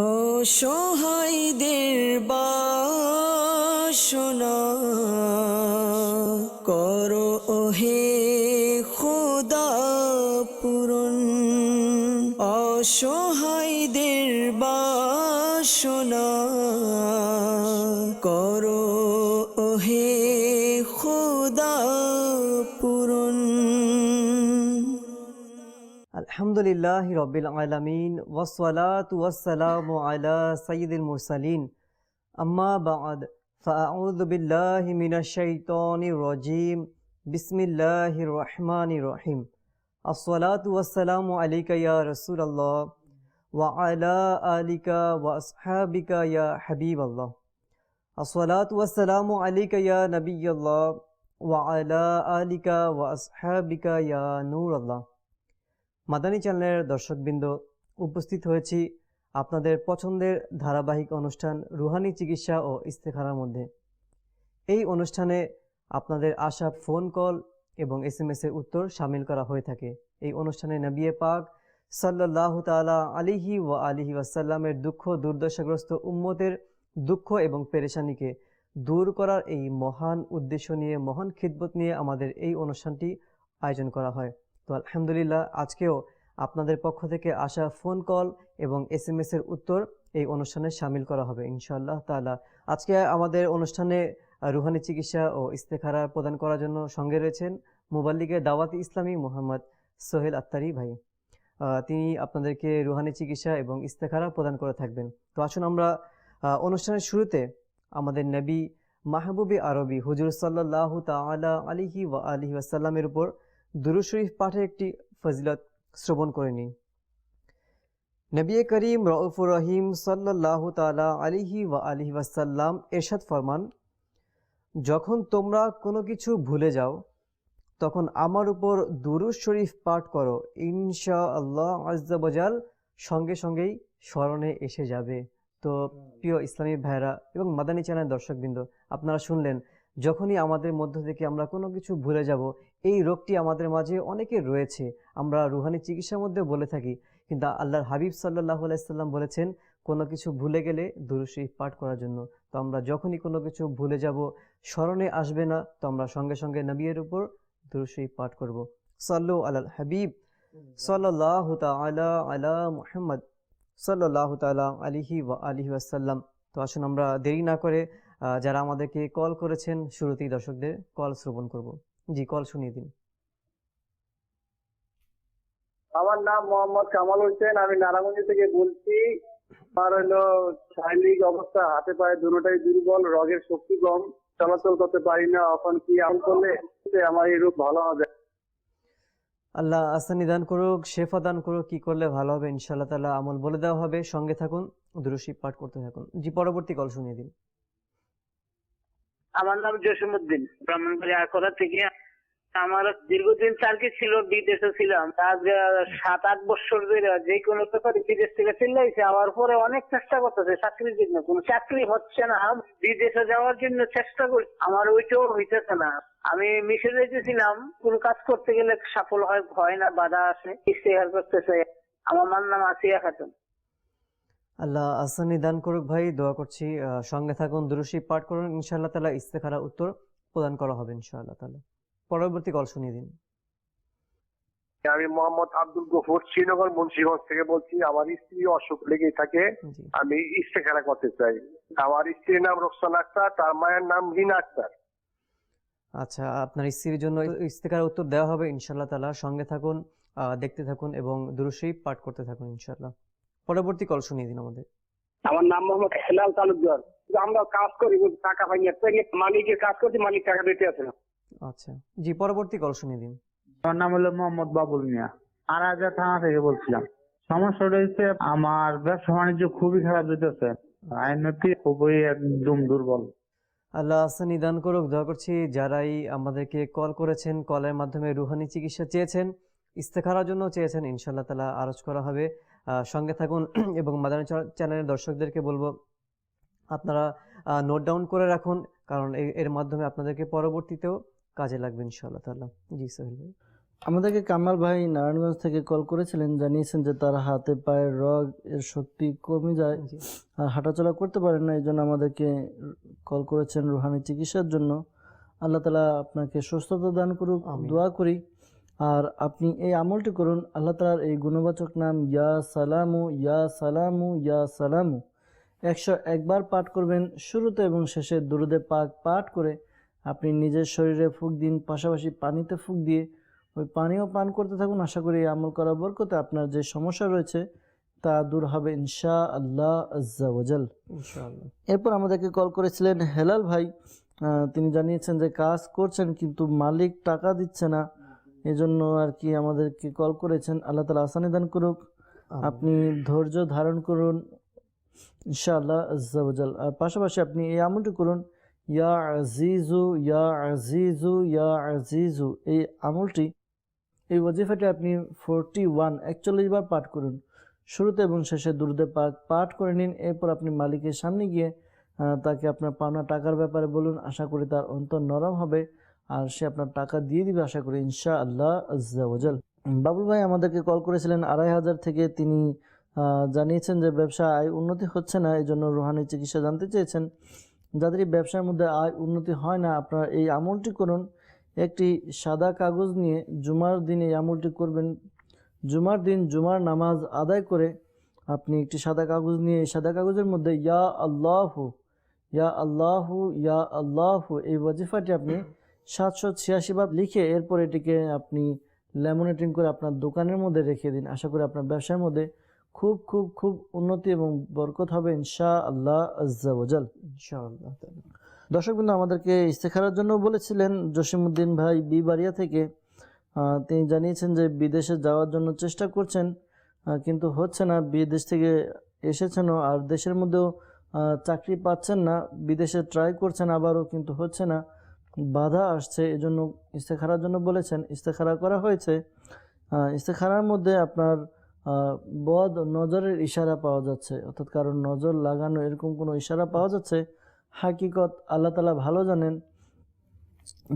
অসহায়দের বাসনা করো ওহে খোদা পূরণ। অসহায়দের বাসনা করো ওহে খোদা পূরণ। আলহামদুলিল্লাহি রাব্বিল আলামিন ওয়াসসালাতু ওয়াসসালামু আলা সাইয়্যিদিল মুরসালিন আম্মা বা'দ ফাআউযু বিল্লাহি মিনাশ শাইতানির রাজীম বিসমিল্লাহির রহমানির রহিম আসসালাতু ওয়াসসালামু আলাইকা ইয়া রাসূলুল্লাহ ওয়া আলা আলিকা ওয়া আসহাবিকা ইয়া হাবিবাল্লাহ আসসালাতু ওয়াসসালামু আলাইকা ইয়া নবিয়াল্লাহ ওয়া আলা আলিকা ওয়া আসহাবিকা ইয়া নূরাল্লাহ। মাদানী চ্যানেলের দর্শকবৃন্দ, উপস্থিত হয়েছি আপনাদের পছন্দের ধারাবাহিক অনুষ্ঠান রুহানি চিকিৎসা ও ইস্তেখারার মধ্যে। এই অনুষ্ঠানে আপনাদের আসা ফোন কল এবং SMS-এর উত্তর শামিল করা হয়ে থাকে। এই অনুষ্ঠানে নবিয়ে পাক সাল্লাল্লাহু তাআলা আলাইহি ওয়া আলিহি ওয়াসাল্লামের দুঃখ দুর্দশাগ্রস্ত উম্মতের দুঃখ এবং পেরেশানিকে দূর করার এই মহান উদ্দেশ্য নিয়ে, মহান খিদমত নিয়ে আমাদের এই অনুষ্ঠানটি আয়োজন করা হয়। তো আলহামদুলিল্লাহ, আজকেও আপনাদের পক্ষ থেকে আসা ফোন কল এবং SMS-এর উত্তর এই অনুষ্ঠানে শামিল করা হবে ইনশাআল্লাহ তাআলা। আজকে আমাদের অনুষ্ঠানে রুহানি চিকিৎসা ও ইস্তেখারা প্রদান করার জন্য সঙ্গে রয়েছেন মুবাল্লিগে দাওয়াতি ইসলামী মোহাম্মদ সোহেল আত্তারি ভাই। তিনি আপনাদেরকে রুহানি চিকিৎসা এবং ইস্তেখারা প্রদান করে থাকবেন। তো আসুন আমরা অনুষ্ঠানের শুরুতে আমাদের নবী মাহবুবে আরবি হুজুর সাল্লাল্লাহু তাআলা আলাইহি ওয়া আলিহি ওয়াসাল্লামের উপর দুরূদ শরীফ পাঠের একটি ফজিলত শ্রবণ করে নিই। নবী করিম রউফুর রহিম সাল্লাল্লাহু তাআলা আলাইহি ওয়া আলিহি ওয়াসাল্লাম ইরশাদ ফরমান, যখন তোমরা কোনো কিছু ভুলে যাও তখন আমার উপর দুরূদ শরীফ পাঠ করো, ইনশাআল্লাহ আজ্জা ওয়াজাল সঙ্গে সঙ্গেই স্মরণে এসে যাবে। তো প্রিয় ইসলামী ভাইরা এবং মাদানী চ্যানেল দর্শকবৃন্দ, আপনারা শুনলেন, যখনই আমাদের মধ্য থেকে আমরা কোনো কিছু ভুলে যাব, এই রোগটি আমাদের মাঝে অনেকের রয়েছে। আমরা রুহানি চিকিৎসার মধ্যে বলে থাকি, কিন্তু আল্লাহর হাবিব সাল্লাল্লাহু আলাইহি সাল্লাম বলেছেন কোনো কিছু ভুলে গেলে দুরূদ শরীফ পাঠ করার জন্য। তো আমরা যখনই কোনো কিছু ভুলে যাব, স্মরণে আসবে না, তো আমরা সঙ্গে সঙ্গে নবীর উপর দুরূদ শরীফ পাঠ করব। সাল্লু আলাল হাবিব সাল্লাল্লাহু তাআলা আলা মুহাম্মদ সাল্লাল্লাহু তাআলা আলাইহি ওয়া আলিহি ওয়াসাল্লাম। তো আসুন আমরা দেরি না করে যারা আমাদেরকে কল করেছেন শুরুতেই দর্শকদের কল শ্রবণ করব। জি, কল শুনিয়ে দিন। আমার নাম মোহাম্মদ কামাল হোসেন, আমি নারায়ণগঞ্জ থেকে বলছি। আমার হলো শারীরিক অবস্থা, হাতে পায়ে দুটোটাই দুর্বল, রগের শক্তি কম, চলাচল করতে পারি না। এখন কি আমল করলে আমার এই রোগ ভালো হবে? আল্লাহ আসানি দান করুক, শেফা দান করুক। কি করলে ভালো হবে ইনশাআল্লাহ তাআলা আমল বলে দেওয়া হবে। সঙ্গে থাকুন, দুরূদ শরীফ পাঠ করতে থাকুন। জি, পরবর্তী কল শুনিয়ে দিন। আমার নাম জসিমউদ্দিন, ব্রাহ্মণবাড়িয়া আকরা থেকে। আমার দীর্ঘদিন চাকরি ছিল, বিদেশে ছিলাম। আজ 7-8 বছর ধরে যে কোনো ব্যাপারে বিদেশ থেকে চিল্লাইছে। আমার পরে অনেক চেষ্টা করতেছে চাকরির জন্য, কোনো চাকরি হচ্ছে না। বিদেশে যাওয়ার জন্য চেষ্টা করি, আমার ওইটাও হইতেছে না। আমি মিশরে যেতেছিলাম, কোনো কাজ করতে গেলে সফল হয় না, বাধা আসে, ইস্তেহার করতেছে। আমার মার নাম আসিয়া খাতুন। আল্লাহ আসানি দান করুক ভাই, দোয়া করছি। সঙ্গে থাকুন, দুরূদ শরীফ পাঠ করুন, ইনশাআল্লাহ তাআলা ইস্তেখারা উত্তর প্রদান করা হবে ইনশাআল্লাহ তাআলা। পরবর্তী কল শুনিয়ে দিন। আমি মোহাম্মদ আব্দুল গফুর, শ্রীনগর মুন্সিগঞ্জ থেকে বলছি। আমার স্ত্রী অসুখ লেগেই থাকে, জি, আমি ইস্তেখারা করতে চাই। আমার স্ত্রীর নাম রোকসানা আক্তার, তার মায়ের নাম রিনা আক্তার। আচ্ছা, আপনার স্ত্রীর জন্য ইস্তেখারার উত্তর দেওয়া হবে ইনশাআল্লাহ তাআলা। সঙ্গে থাকুন, দেখতে থাকুন এবং দুরূদ শরীফ পাঠ করতে থাকুন ইনশাআল্লাহ। পরবর্তী কল শুনিয়ে দিন আমাদের। আমার নাম মোহাম্মদ হেলাল তালুকদার। আমরা কাজ করি, টাকা পাই না, মালিকের কাজ করছি, মালিক টাকা দিতে আছে না। আচ্ছা, জি, পরবর্তী কল শুনিয়ে দিন। আমার নাম হলো মোহাম্মদ বাবুল মিয়া, আরাজা থানা থেকে বলছিলাম। সমস্যা রয়েছে, আমার ব্যবসা বাণিজ্য খুবই খারাপ যেতেছে, আইনতি খুবই একদম দুর্বল। আল্লাহ আসানি দান করুক, দোয়া করছি যারাই আমাদেরকে কল করেছেন, কলের মাধ্যমে রুহানি চিকিৎসা চেয়েছেন, ইস্তেখারার জন্য চেয়েছেন, ইনশাআল্লাহ তাআলা আরজ করা হবে। সঙ্গে থাকুন এবং মাদানী চ্যানেলের দর্শকদেরকে বলবো আপনারা নোট ডাউন করে রাখুন, কারণ এর মাধ্যমে আপনাদেরকে পরবর্তীতেও কাজে লাগবে ইনশাআল্লাহ তাআলা। জি সোহেল ভাই। আমাদেরকে কামাল ভাই নারায়ণগঞ্জ থেকে কল করেছিলেন, জানিয়েছেন যে তার হাতে পায়ের রগ এর শক্তি কমে যায় জি। আর হাঁটাচলা করতে পারেন না, এই জন্য আমাদেরকে কল করেছেন রুহানি চিকিৎসার জন্য। আল্লাহ তাআলা আপনাকে সুস্থতা দান করুক, আমিন। দোয়া করি। আর আপনি এই আমলটি করুন, আল্লাহ তাআলার এই গুণবাচক নাম ইয়া সালামু ইয়া সালামু ইয়া সালামু 101 বার পাঠ করবেন। শুরুতে এবং শেষে দুরুদে পাক পাঠ করে আপনি নিজের শরীরে ফুঁক দিন, পাশাপাশি পানিতে ফুঁক দিয়ে ওই পানিও পান করতে থাকুন। আশা করি এই আমল করার বরকতে আপনার যে সমস্যা রয়েছে তা দূর হবে ইনশাআল্লাহ আজ্জা ওয়াজাল। ইনশাআল্লাহ। এরপর আমাদেরকে কল করেছিলেন হেলাল ভাই। তিনি জানিয়েছেন যে কাজ করছেন কিন্তু মালিক টাকা দিচ্ছে না, এজন্য আর কি আমাদেরকে কল করেছেন। আল্লাহ তাআলা আসানি দান করুক, আপনি ধৈর্য ধারণ করুন ইনশাআল্লাহ আজ্জা ওয়াজাল। আর পাশাপাশি আপনি এই আমলটি করুন, ইয়া আজিজু ইয়া আজিজু ইয়া আজিজু। এই আমলটি, এই ওয়াজিফাটি আপনি 41 বার পাঠ করুন। শুরুতে এবং শেষে দুরুদে পাক পাঠ করে নিন। এরপর আপনি মালিকের সামনে গিয়ে তাকে আপনার পাওনা টাকার ব্যাপারে বলুন। আশা করি তার অন্তর নরম হবে আর সে আপনার টাকা দিয়ে দিবে, আশা করি ইনশাআল্লাহ আজ্জা ওয়াজাল। বাবুল ভাই আমাদেরকে কল করেছিলেন 2500 থেকে। তিনি জানিয়েছেন যে ব্যবসা আয় উন্নতি হচ্ছে না, এই জন্য রুহানি চিকিৎসা জানতে চেয়েছেন। যাদের এই ব্যবসার মধ্যে আয় উন্নতি হয় না, আপনারা এই আমলটি করুন। একটি সাদা কাগজ নিয়ে জুমার দিন এই আমলটি করবেন। জুমার দিন জুমার নামাজ আদায় করে আপনি একটি সাদা কাগজ নিয়ে এই সাদা কাগজের মধ্যে ইয়া আল্লাহু ইয়া আল্লাহু ইয়া আল্লাহু এই ওয়াজিফাটি আপনি 786 বার লিখে এরপর এটিকে আপনি ল্যামিনেটিং করে আপনার দোকানের মধ্যে রেখে দিন। আশা করি আপনার ব্যবসার মধ্যে খুব খুব খুব উন্নতি এবং বরকত হবে ইনশাআল্লাহ আজ্জা ওয়াজাল। ইনশাআল্লাহ। দর্শকবৃন্দ আমাদেরকে ইস্তেখারার জন্য বলেছিলেন জসিমউদ্দিন ভাই বিবাড়িয়া থেকে। তিনি জানিয়েছেন যে বিদেশে যাওয়ার জন্য চেষ্টা করছেন কিন্তু হচ্ছে না। বিদেশ থেকে এসেছেনও আর দেশের মধ্যেও চাকরি পাচ্ছেন না, বিদেশে ট্রাই করছেন আবারও কিন্তু হচ্ছে না, বাধা আসছে, এজন্য ইস্তেখারার জন্য বলেছেন। ইস্তেখারা করা হয়েছে। ইস্তেখারার মধ্যে আপনার বদ নজরের ইশারা পাওয়া যাচ্ছে, অর্থাৎ কারণ নজর লাগানো এরকম কোনো ইশারা পাওয়া যাচ্ছে। হাকিকত আল্লাহ তাআলা ভালো জানেন।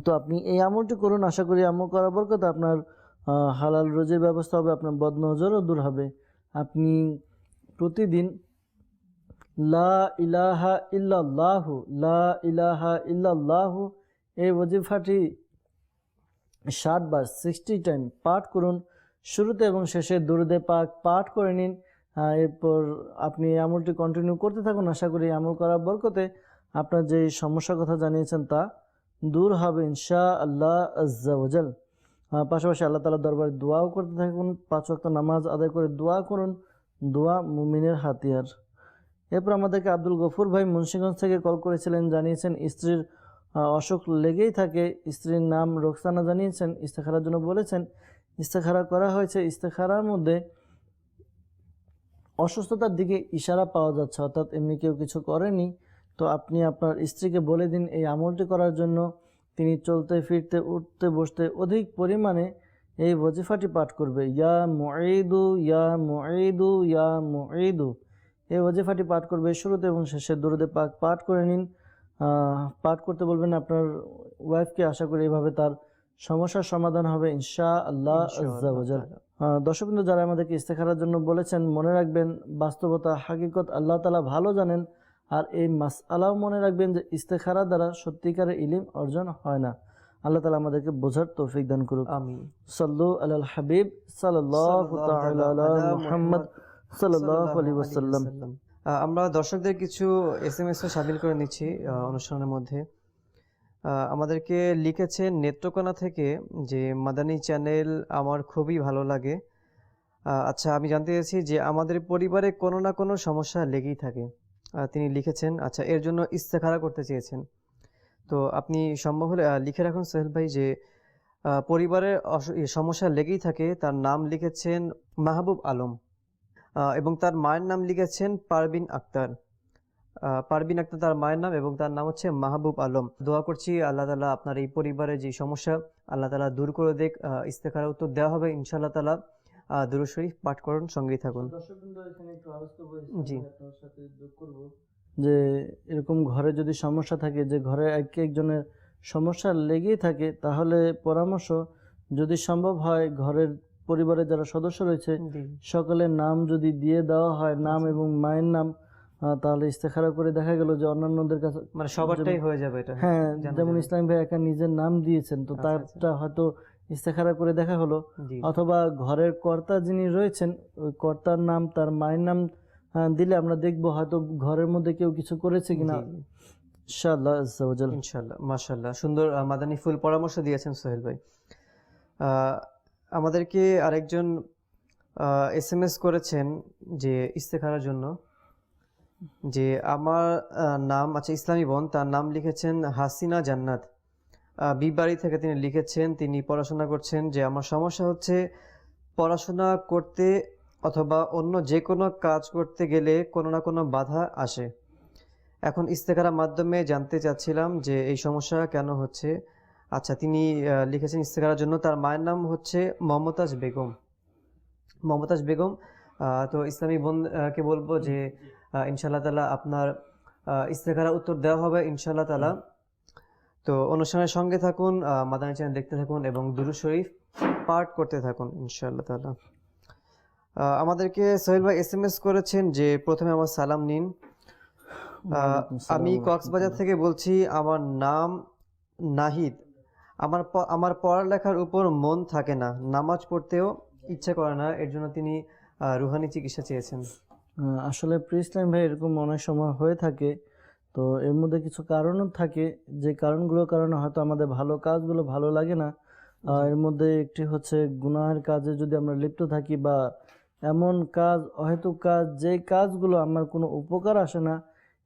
তো আপনি এই আমলটি করুন, আশা করি আমল করার বরকতে আপনার হালাল রোজির ব্যবস্থা হবে, আপনার বদনজরও দূর হবে। আপনি প্রতিদিন লা ইলাহা ইল্লাল্লাহু লা ইলাহা ইল্লাল্লাহু এই ওয়াজিফাটি 60 বার 60 টাইম পাঠ করুন। শুরুতে এবং শেষে দুরুদে পাক পাঠ করে নিন। এরপর আপনি এই আমলটি কন্টিনিউ করতে থাকুন। আশা করি আমল করার বরকতে আপনার যে সমস্যার কথা জানিয়েছেন তা দূর হবে ইনশাআল্লাহ আজ্জা ওয়াজাল। পাশাপাশি আল্লাহ তাআলার দরবারে দোয়াও করতে থাকুন। 5 ওয়াক্ত নামাজ আদায় করে দোয়া করুন, দোয়া মুমিনের হাতিয়ার। এরপর আমাদেরকে আব্দুল গফুর ভাই মুন্সিগঞ্জ থেকে কল করেছিলেন, জানিয়েছেন স্ত্রীর অসুখ লেগেই থাকে। স্ত্রীর নাম রোকসানা, জানিয়েছেন ইস্তেখারার জন্য বলেছেন। ইস্তেখারা করা হয়েছে। ইস্তেখারার মধ্যে অসুস্থতার দিকে ইশারা পাওয়া যাচ্ছে, অর্থাৎ এমনি কেউ কিছু করেনি। তো আপনি আপনার স্ত্রীকে বলে দিন এই আমলটি করার জন্য। তিনি চলতে ফিরতে উঠতে বসতে অধিক পরিমাণে এই ওয়াজিফাটি পাঠ করবে, ইয়া মুঈদু ইয়া মুঈদু ইয়া মুঈদু এই ওয়াজিফাটি পাঠ করবে। শুরুতে এবং শেষে দুরুদে পাক পাঠ করে নিন। পাঠ করতে বলবেন আপনার ওয়াইফকে। আশা করি এইভাবে তার সমস্যার সমাধান হবে ইনশাআল্লাহ আজ্জা ওয়াজাল। দর্শকবৃন্দ যারা আমাদেরকে ইস্তেখারার জন্য বলেছেন, মনে রাখবেন বাস্তবতা হাকিকত আল্লাহ তাআলা ভালো জানেন। আর এই মাসআলাও মনে রাখবেন যে ইস্তেখারা দ্বারা সত্যিকারের ইলম অর্জন হয় না। আল্লাহ তাআলা আমাদেরকে বোঝার তৌফিক দান করুক। আমিন। সাল্লু আলাল হাবিব সাল্লাল্লাহু তাআলা আলা মুহাম্মদ সাল্লাল্লাহু আলাইহি ওয়াসাল্লাম। আমরা দর্শকদের কিছু SMS শামিল করে নিচ্ছি অনুষ্ঠানের মধ্যে। আমাদেরকে লিখেছেন নেত্রকোনা থেকে যে মাদানী চ্যানেল আমার খুবই ভালো লাগে। আচ্ছা, আমি জানতে চাইছি যে আমাদের পরিবারে কোনো না কোনো সমস্যা লেগেই থাকে। তিনি লিখেছেন, আচ্ছা এর জন্য ইস্তেখারা করতে চেয়েছেন। তো আপনি সম্ভব হলে লিখে রাখুন সোহেল ভাই যে পরিবারের সমস্যা লেগেই থাকে। তার নাম লিখেছেন মাহবুব আলম এবং তার মায়ের নাম লিখেছেন পারবিন আক্তার। পারবিন আক্তার তার মায়ের নাম এবং তার নাম হচ্ছে মাহবুব আলম। দোয়া করছি আল্লাহ তাআলা আপনার এই পরিবারের যে সমস্যা আল্লাহ তাআলা দূর করে দেখ। ইস্তেখারা উত্তর দেওয়া হবে ইনশাআল্লাহ তাআলা। দুরূদ শরীফ পাঠ করুন, সঙ্গেই থাকুন। দর্শকবৃন্দ এখানে একটু আলোচনা জি। আপনার সাথে যোগ করব যে এরকম ঘরে যদি সমস্যা থাকে, যে ঘরে একজনের সমস্যা লেগেই থাকে, তাহলে পরামর্শ যদি সম্ভব হয় ঘরের পরিবারের যারা সদস্য রয়েছে জি। সকলের নাম যদি দিয়ে দেওয়া হয়, নাম এবং মায়ের নাম, তাহলে ইস্তেখারা করে দেখা গেল যে অন্যান্যদের কাছে মানে সবারটাই হয়ে যাবে এটা। হ্যাঁ, জানা যেমন যাবে। ইসলাম ভাই একা নিজের নাম দিয়েছেন, তো আচ্ছা, তারটা হয়তো ইস্তেখারা করে দেখা হলো, জি। অথবা ঘরের কর্তা যিনি রয়েছেন ওই কর্তার নাম তার মায়ের নাম দিলে আমরা দেখবো হয়তো ঘরের মধ্যে কেউ কিছু করেছে কিনা। জি, জি। ইনশাআল্লাহ আজ্জা ওয়া জাল। ইনশাল্লাহ, মাশাল্লাহ, সুন্দর মাদানী ফুল পরামর্শ দিয়েছেন সোহেল ভাই। আমাদেরকে আরেকজন SMS করেছেন যে ইস্তেখারার জন্য, যে আমার নাম, আচ্ছা ইসলামী বোন, তার নাম লিখেছেন হাসিনা জান্নাত, বিবাড়ি থেকে তিনি লিখেছেন, তিনি পড়াশোনা করছেন, যে আমার সমস্যা হচ্ছে পড়াশোনা করতে অথবা অন্য যে কোনো কাজ করতে গেলে কোনো না কোনো বাধা আসে। এখন ইস্তেখারার মাধ্যমে জানতে চাচ্ছিলাম যে এই সমস্যা কেন হচ্ছে। আচ্ছা, তিনি লিখেছেন ইস্তেখারার জন্য, তার মায়ের নাম হচ্ছে মমতাজ বেগম। মমতাজ বেগম, তো ইসলামী বোনকে বলবো যে ইনশাআল্লাহ তাআলা আপনার ইস্তেখারা উত্তর দেওয়া হবে ইনশাআল্লাহ তাআলা। তো অনুষ্ঠানের সঙ্গে থাকুন, মাদানী চ্যানেল দেখতে থাকুন এবং দুরূদ শরীফ পাঠ করতে থাকুন ইনশাআল্লাহ তাআলা। আমাদেরকে সোহেল ভাই SMS করেছেন যে প্রথমে আমার সালাম নিন। আমি কক্সবাজার থেকে বলছি, আমার নাম নাহিদ। আমার পড়ালেখার উপর মন থাকে না, নামাজ পড়তেও ইচ্ছা করে না, এর জন্য তিনি রুহানি চিকিৎসা চেয়েছেন। আসলে প্রিয় ইসলাম ভাই এরকম অনেক সময় হয়ে থাকে, তো এর মধ্যে কিছু কারণও থাকে, যে কারণগুলোর কারণে হয়তো আমাদের ভালো কাজগুলো ভালো লাগে না। এর মধ্যে একটি হচ্ছে গুনাহের কাজে যদি আমরা লিপ্ত থাকি, বা এমন কাজ, অহেতুক কাজ, যে কাজগুলো আমার কোনো উপকার আসে না,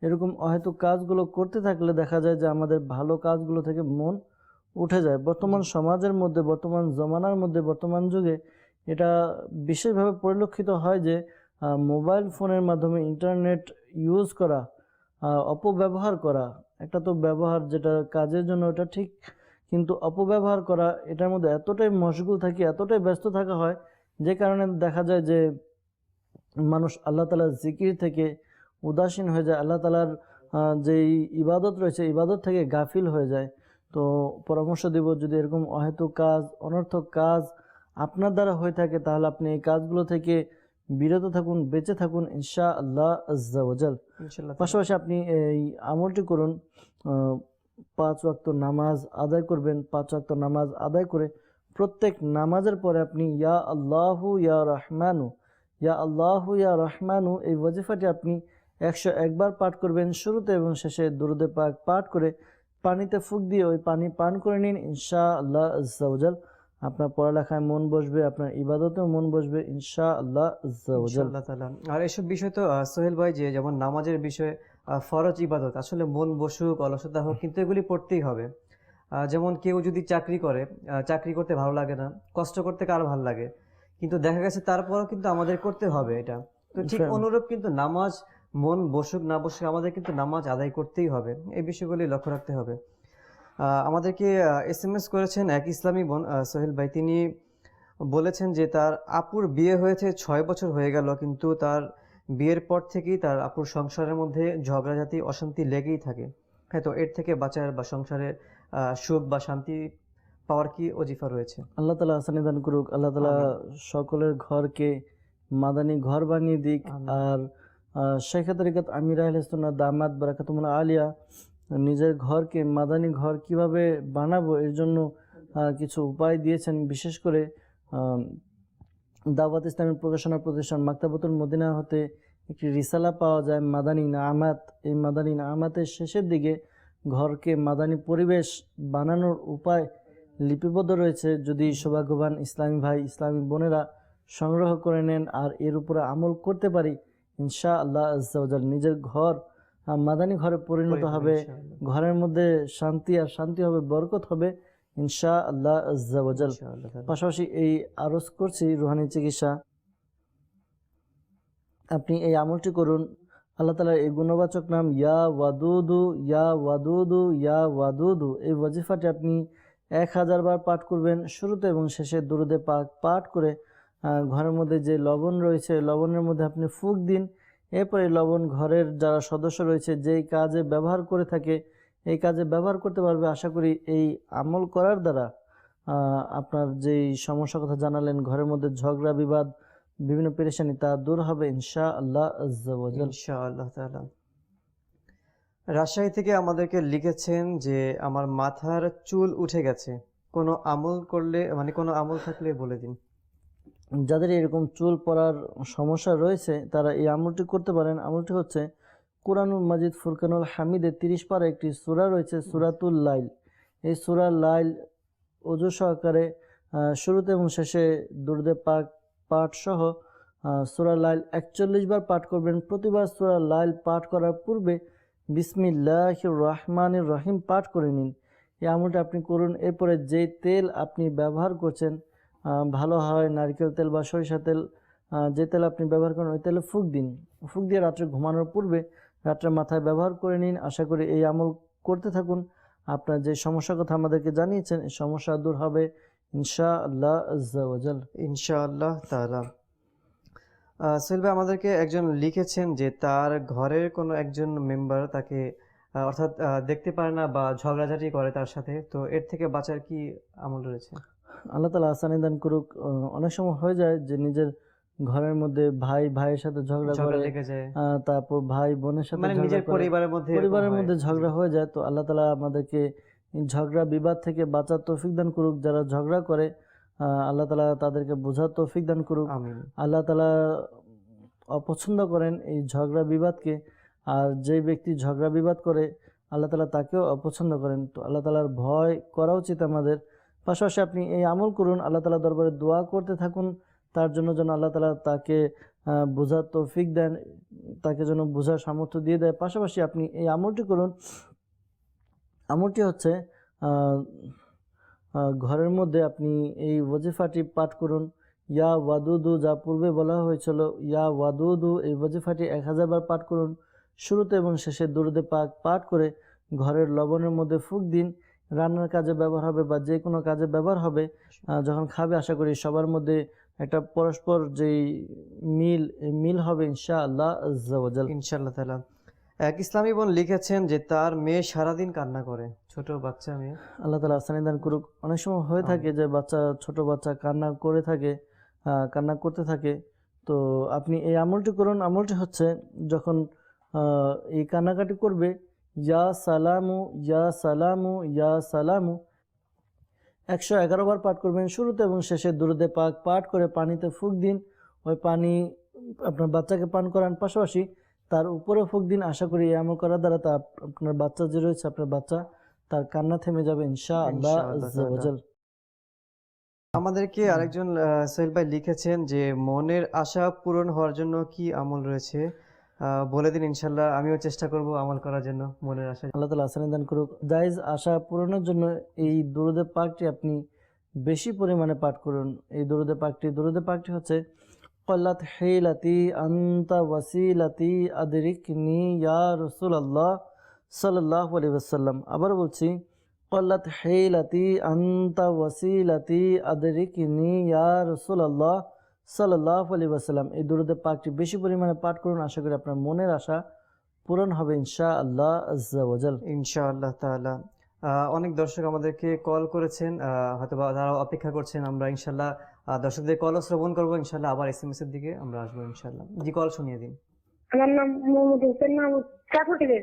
এরকম অহেতুক কাজগুলো করতে থাকলে দেখা যায় যে আমাদের ভালো কাজগুলো থেকে মন উঠে যায়। বর্তমান সমাজের মধ্যে, বর্তমান জমানার মধ্যে, বর্তমান যুগে এটা বিশেষভাবে পরিলক্ষিত হয় যে মোবাইল ফোনের মাধ্যমে ইন্টারনেট ইউজ করা, অপব্যবহার করা, একটা তো ব্যবহার যেটা কাজের জন্য ওটা ঠিক, কিন্তু অপব্যবহার করা, এটার মধ্যে এতটাই মশগুল থাকি, এতটাই ব্যস্ত থাকা হয়, যে কারণে দেখা যায় যে মানুষ আল্লাহ তাআলার জিকির থেকে উদাসীন হয়ে যায়, আল্লাহ তাআলার যেই ইবাদত রয়েছে ইবাদত থেকে গাফিল হয়ে যায়। তো পরামর্শ দেব, যদি এরকম অহেতুক কাজ, অনর্থক কাজ আপনার দ্বারা হয়ে থাকে, তাহলে আপনি এই কাজগুলো থেকে বিরত থাকুন, বেঁচে থাকুন ইনশাআল্লাহ আজ্জা ওয়া জাল। ইনশাআল্লাহ। পাশাপাশি আপনি এই আমলটি করুন, 5 ওয়াক্ত নামাজ আদায় করবেন। 5 ওয়াক্ত নামাজ আদায় করে প্রত্যেক নামাজের পরে আপনি ইয়া আল্লাহু ইয়া রহমানু, ইয়া আল্লাহু ইয়া রহমানু, এই ওয়াজিফাটি আপনি 101 বার পাঠ করবেন, শুরুতে এবং শেষে দুরূদে পাক পাঠ করে পানিতে ফুঁক দিয়ে ওই পানি পান করে নিন ইনশাআল্লাহ আজ্জা ওয়া জাল। আপনার পড়ালেখায় মন বসবে, আপনার ইবাদতেও মন বসবে ইনশাআল্লাহ আজ্জা ওয়া জাল। ইনশাআল্লাহ তাআলা। আর এসব বিষয় তো সোহেল ভাই, যে যেমন নামাজের বিষয়ে ফরজ ইবাদত, আসলে মন বসুক অলসতা হোক, কিন্তু এগুলি পড়তেই হবে। যেমন কেউ যদি চাকরি করে, চাকরি করতে ভালো লাগে না, কষ্ট করতে কার ভালো লাগে, কিন্তু দেখা গেছে তারপরও কিন্তু আমাদের করতে হবে এটা। তো ঠিক অনুরূপ কিন্তু নামাজ, মন বসুক না বসুক, আমাদের কিন্তু নামাজ আদায় করতেই হবে, এই বিষয়গুলি লক্ষ্য রাখতে হবে। আমাদেরকে SMS করেছেন এক ইসলামী বোন, সোহেল ভাই, তিনি বলেছেন যে তার আপুর বিয়ে হয়েছে 6 বছর হয়ে গেল, কিন্তু তার বিয়ের পর থেকেই তার আপুর সংসারের মধ্যে ঝগড়াঝাটি, অশান্তি লেগেই থাকে। হ্যাঁ, তো এর থেকে বাঁচার বা সংসারের সুখ বা শান্তি পাওয়ার কি ওজিফা রয়েছে? আল্লাহ তাআলা আসানি দান করুক, আল্লাহ তাআলা সকলের ঘরকে মাদানী ঘর বানিয়ে দিক। আর শেখে তরিকত আমির আহলে সুন্নাত দামাত বারাকাতুহুল আলিয়া নিজের ঘরকে মাদানী ঘর কিভাবে বানাবো এর জন্য কিছু উপায় দিয়েছেন। বিশেষ করে দাওয়াত ইসলামী প্রকাশনা প্রতিষ্ঠান মাকতাবাতুল মদিনা হতে একটি রিসালা পাওয়া যায়, মাদানী নামাত। এই মাদানী নামাতের শেষের দিকে ঘরকে মাদানী পরিবেশ বানানোর উপায় লিপিবদ্ধ রয়েছে। যদি সৌভাগ্যবান ইসলামী ভাই, ইসলামী বোনেরা সংগ্রহ করে নেন আর এর উপরে আমল করতে পারি, ইনশাআল্লাহ আজ্জা ওয়া জাল নিজের ঘর মাদানী ঘরে পরিণত হবে। ঘরের মধ্যে শান্তি, আর শান্তি হবে, বরকত হবে ইনশাআল্লাহ আজ্জা ওয়া জাল। পাশাপাশি এই আরজ করছি রুহানি চিকিৎসা, আপনি এই আমলটি করুন। আল্লাহ তাআলার এই গুণবাচক নাম ইয়া ওয়াদুদু, ইয়া ওয়াদুদু, ইয়া ওয়াদুদু, এই ওয়াজিফাটি আপনি 1000 বার পাঠ করবেন, শুরুতে এবং শেষে দুরূদে পাক পাঠ করে ঘরের মধ্যে যে লবণ রয়েছে লবণের মধ্যে আপনি ফুঁক দিন। এরপরে লবণ ঘরের যারা সদস্য রয়েছে যেই কাজে ব্যবহার করে থাকে এই কাজে ব্যবহার করতে পারবে। আশা করি এই আমল করার দ্বারা আপনার যেই সমস্যার কথা জানালেন, ঘরের মধ্যে ঝগড়া বিবাদ, বিভিন্ন পেরেশানি, তা দূর হবে ইনশাআল্লাহ আজ্জা ওয়া জাল। ইনশাআল্লাহ তাআলা। রাজশাহী থেকে আমাদেরকে লিখেছেন যে আমার মাথার চুল উঠে গেছে, কোনো আমল করলে মানে কোনো আমল থাকলে বলে দিন। যাদের এরকম চুল পড়ার সমস্যা রয়েছে তারা এই আমলটি করতে পারেন। আমলটি হচ্ছে কুরআনুল মাজিদ ফুরকানুল হামিদে 30 পারা একটি সূরা রয়েছে, সূরাতুল লাইল। এই সূরা লাইল ওযু সহকারে শুরুতে এবং শেষে দুরুদে পাক পাঠ সহ সূরা লাইল 41 বার পাঠ করবেন। প্রতিবার সূরা লাইল পাঠ করার পূর্বে বিসমিল্লাহির রহমানির রহিম পাঠ করে নিন। এই আমলটা আপনি করুন। এরপরে যে তেল আপনি ব্যবহার করছেন, ভালো হয় নারকেল তেল বা সরিষা তেল, যে তেল আপনি ব্যবহার করেন ওই তেলে ফুঁক দিন। ফুঁক দিয়ে রাত্রে ঘুমানোর পূর্বে রাত্রে মাথায় ব্যবহার করে নিন। আশা করি এই আমল করতে থাকুন, আপনার যে সমস্যার কথা আমাদেরকে জানিয়েছেন এই সমস্যা দূর হবে ইনশাআল্লাহ আজ্জা ওয়া জাল। ইনশাআল্লাহ তাআলা। সোহেল ভাই আমাদেরকে একজন লিখেছেন যে তার ঘরের কোনো একজন মেম্বার তাকে অর্থাৎ দেখতে পারে না বা ঝগড়াঝাটি করে তার সাথে, তো এর থেকে বাঁচার কি আমল রয়েছে? আল্লাহ তাআলা আসানি দান করুক। অনেক সময় হয়ে যায় যে নিজের ঘরের মধ্যে ভাই ভাইয়ের সাথে ঝগড়া করে, লেগে যায়, তারপর ভাই বোনের সাথে মানে নিজের পরিবারের মধ্যে ঝগড়া হয়ে যায়। তো আল্লাহ তাআলা আমাদেরকে ঝগড়া বিবাদ থেকে বাঁচার তৌফিক দান করুক। যারা ঝগড়া করে আল্লাহ তাআলা তাদেরকে বোঝার তৌফিক দান করুক। আমিন। আল্লাহ তাআলা অপছন্দ করেন এই ঝগড়া বিবাদকে, আর যে ব্যক্তি ঝগড়া বিবাদ করে আল্লাহ তাআলা তাকেও অপছন্দ করেন। তো আল্লাহ তাআলার ভয় করা উচিত আমাদের। পাশাপাশি আপনি এই আমল করুন, আল্লাহ তাআলা দরবারে দোয়া করতে থাকুন তার জন্য যেন আল্লাহ তাআলা তাকে বোঝার তৌফিক দেন, তাকে যেন বোঝার সামর্থ্য দিয়ে দেয়। পাশাপাশি আপনি এই আমলটি করুন। আমলটি হচ্ছে ঘরের মধ্যে আপনি এই ওয়াজিফাটি পাঠ করুন, ইয়া ওয়াদুদু, যা পূর্বে বলা হয়েছিল ইয়া ওয়াদুদু, এই ওয়াজিফাটি 1000 বার পাঠ করুন। শুরুতে এবং শেষে দুরুদে পাক পাঠ করে ঘরের লবণের মধ্যে ফুঁক দিন। রান্নার কাজে ব্যবহার হবে বা যে কোনো কাজে ব্যবহার হবে। যখন খাবে আশা করি সবার মধ্যে একটা পরস্পর যেই মিল হবে ইনশাআল্লাহ আজ্জা ওয়া জাল। ইনশাআল্লাহ তাআলা। এক ইসলামী বোন লিখেছেন যে তার মেয়ে সারাদিন কান্না করে, ছোট বাচ্চা মেয়ে। আল্লাহ তাআলা আসানি দান করুক। অনেক সময় হয়ে থাকে যে ছোট বাচ্চা কান্না করে থাকে, কান্না করতে থাকে। তো আপনি এই আমলটি করুন। আমলটি হচ্ছে যখন এই কান্নাকাটি করবে, ইয়া সালামু ইয়া সালামু ইয়া সালামু 111 বার পাঠ করবেন। শুরুতে এবং শেষে দুরুদে পাক পাঠ করে পানিতে ফুঁক দিন। ওই পানি আপনার বাচ্চাকে পান করান, পাশাপাশি তার উপরে ফুঁক দিন। আশা করি এই আমল করার দ্বারা আপনার বাচ্চা যে রয়েছে আপনার বাচ্চা তার কান্না থেমে যাবে ইনশাআল্লাহ আজ্জা ওয়া জাল। আমাদেরকে আরেকজন সোহেল ভাই লিখেছেন যে মনের আশা পূরণ হওয়ার জন্য কি আমল রয়েছে, বলে দিন। ইনশাআল্লাহ আমিও চেষ্টা করব আমল করার জন্য মনের আশা। আল্লাহ তাআলা আসানি দান করুক। জায়েজ আশা পূরণের জন্য এই দুরুদে পাকটি আপনি বেশি পরিমাণে পাঠ করুন। এই দুরুদে পাকটি হচ্ছে কল্লাত হিলাতি আনতা ওয়াসিলাতি আদরিকনি ইয়া রাসূলুল্লাহ সাল্লাল্লাহু আলাইহি ওয়াসাল্লাম। আবার বলছি, কল্লাত হিলাতি আনতা ওয়াসিলাতি আদরিকনি ইয়া রাসূলুল্লাহ সাল্লাল্লাহু আলাইহি ওয়াসাল্লাম। এই দুরুদে পাকটি বেশি পরিমাণে পাঠ করুন। আশা করি আপনার মনের আশা পূরণ হবে ইনশাআল্লাহ আজ্জা ওয়া জাল। ইনশাআল্লাহ তাআলা। অনেক দর্শক আমাদেরকে কল করেছেন, হয়তো বা তারা অপেক্ষা করছেন। আমরা ইনশাআল্লাহ দর্শকদের কলও শ্রবণ করবো ইনশাআল্লাহ। আবার এসএমএস এর দিকে আমরা আসবো ইনশাআল্লাহ। জি, কল শুনিয়ে দিন। আমার নাম মোহাম্মদ হোসেন মাহমুদ, চাকু থেকে।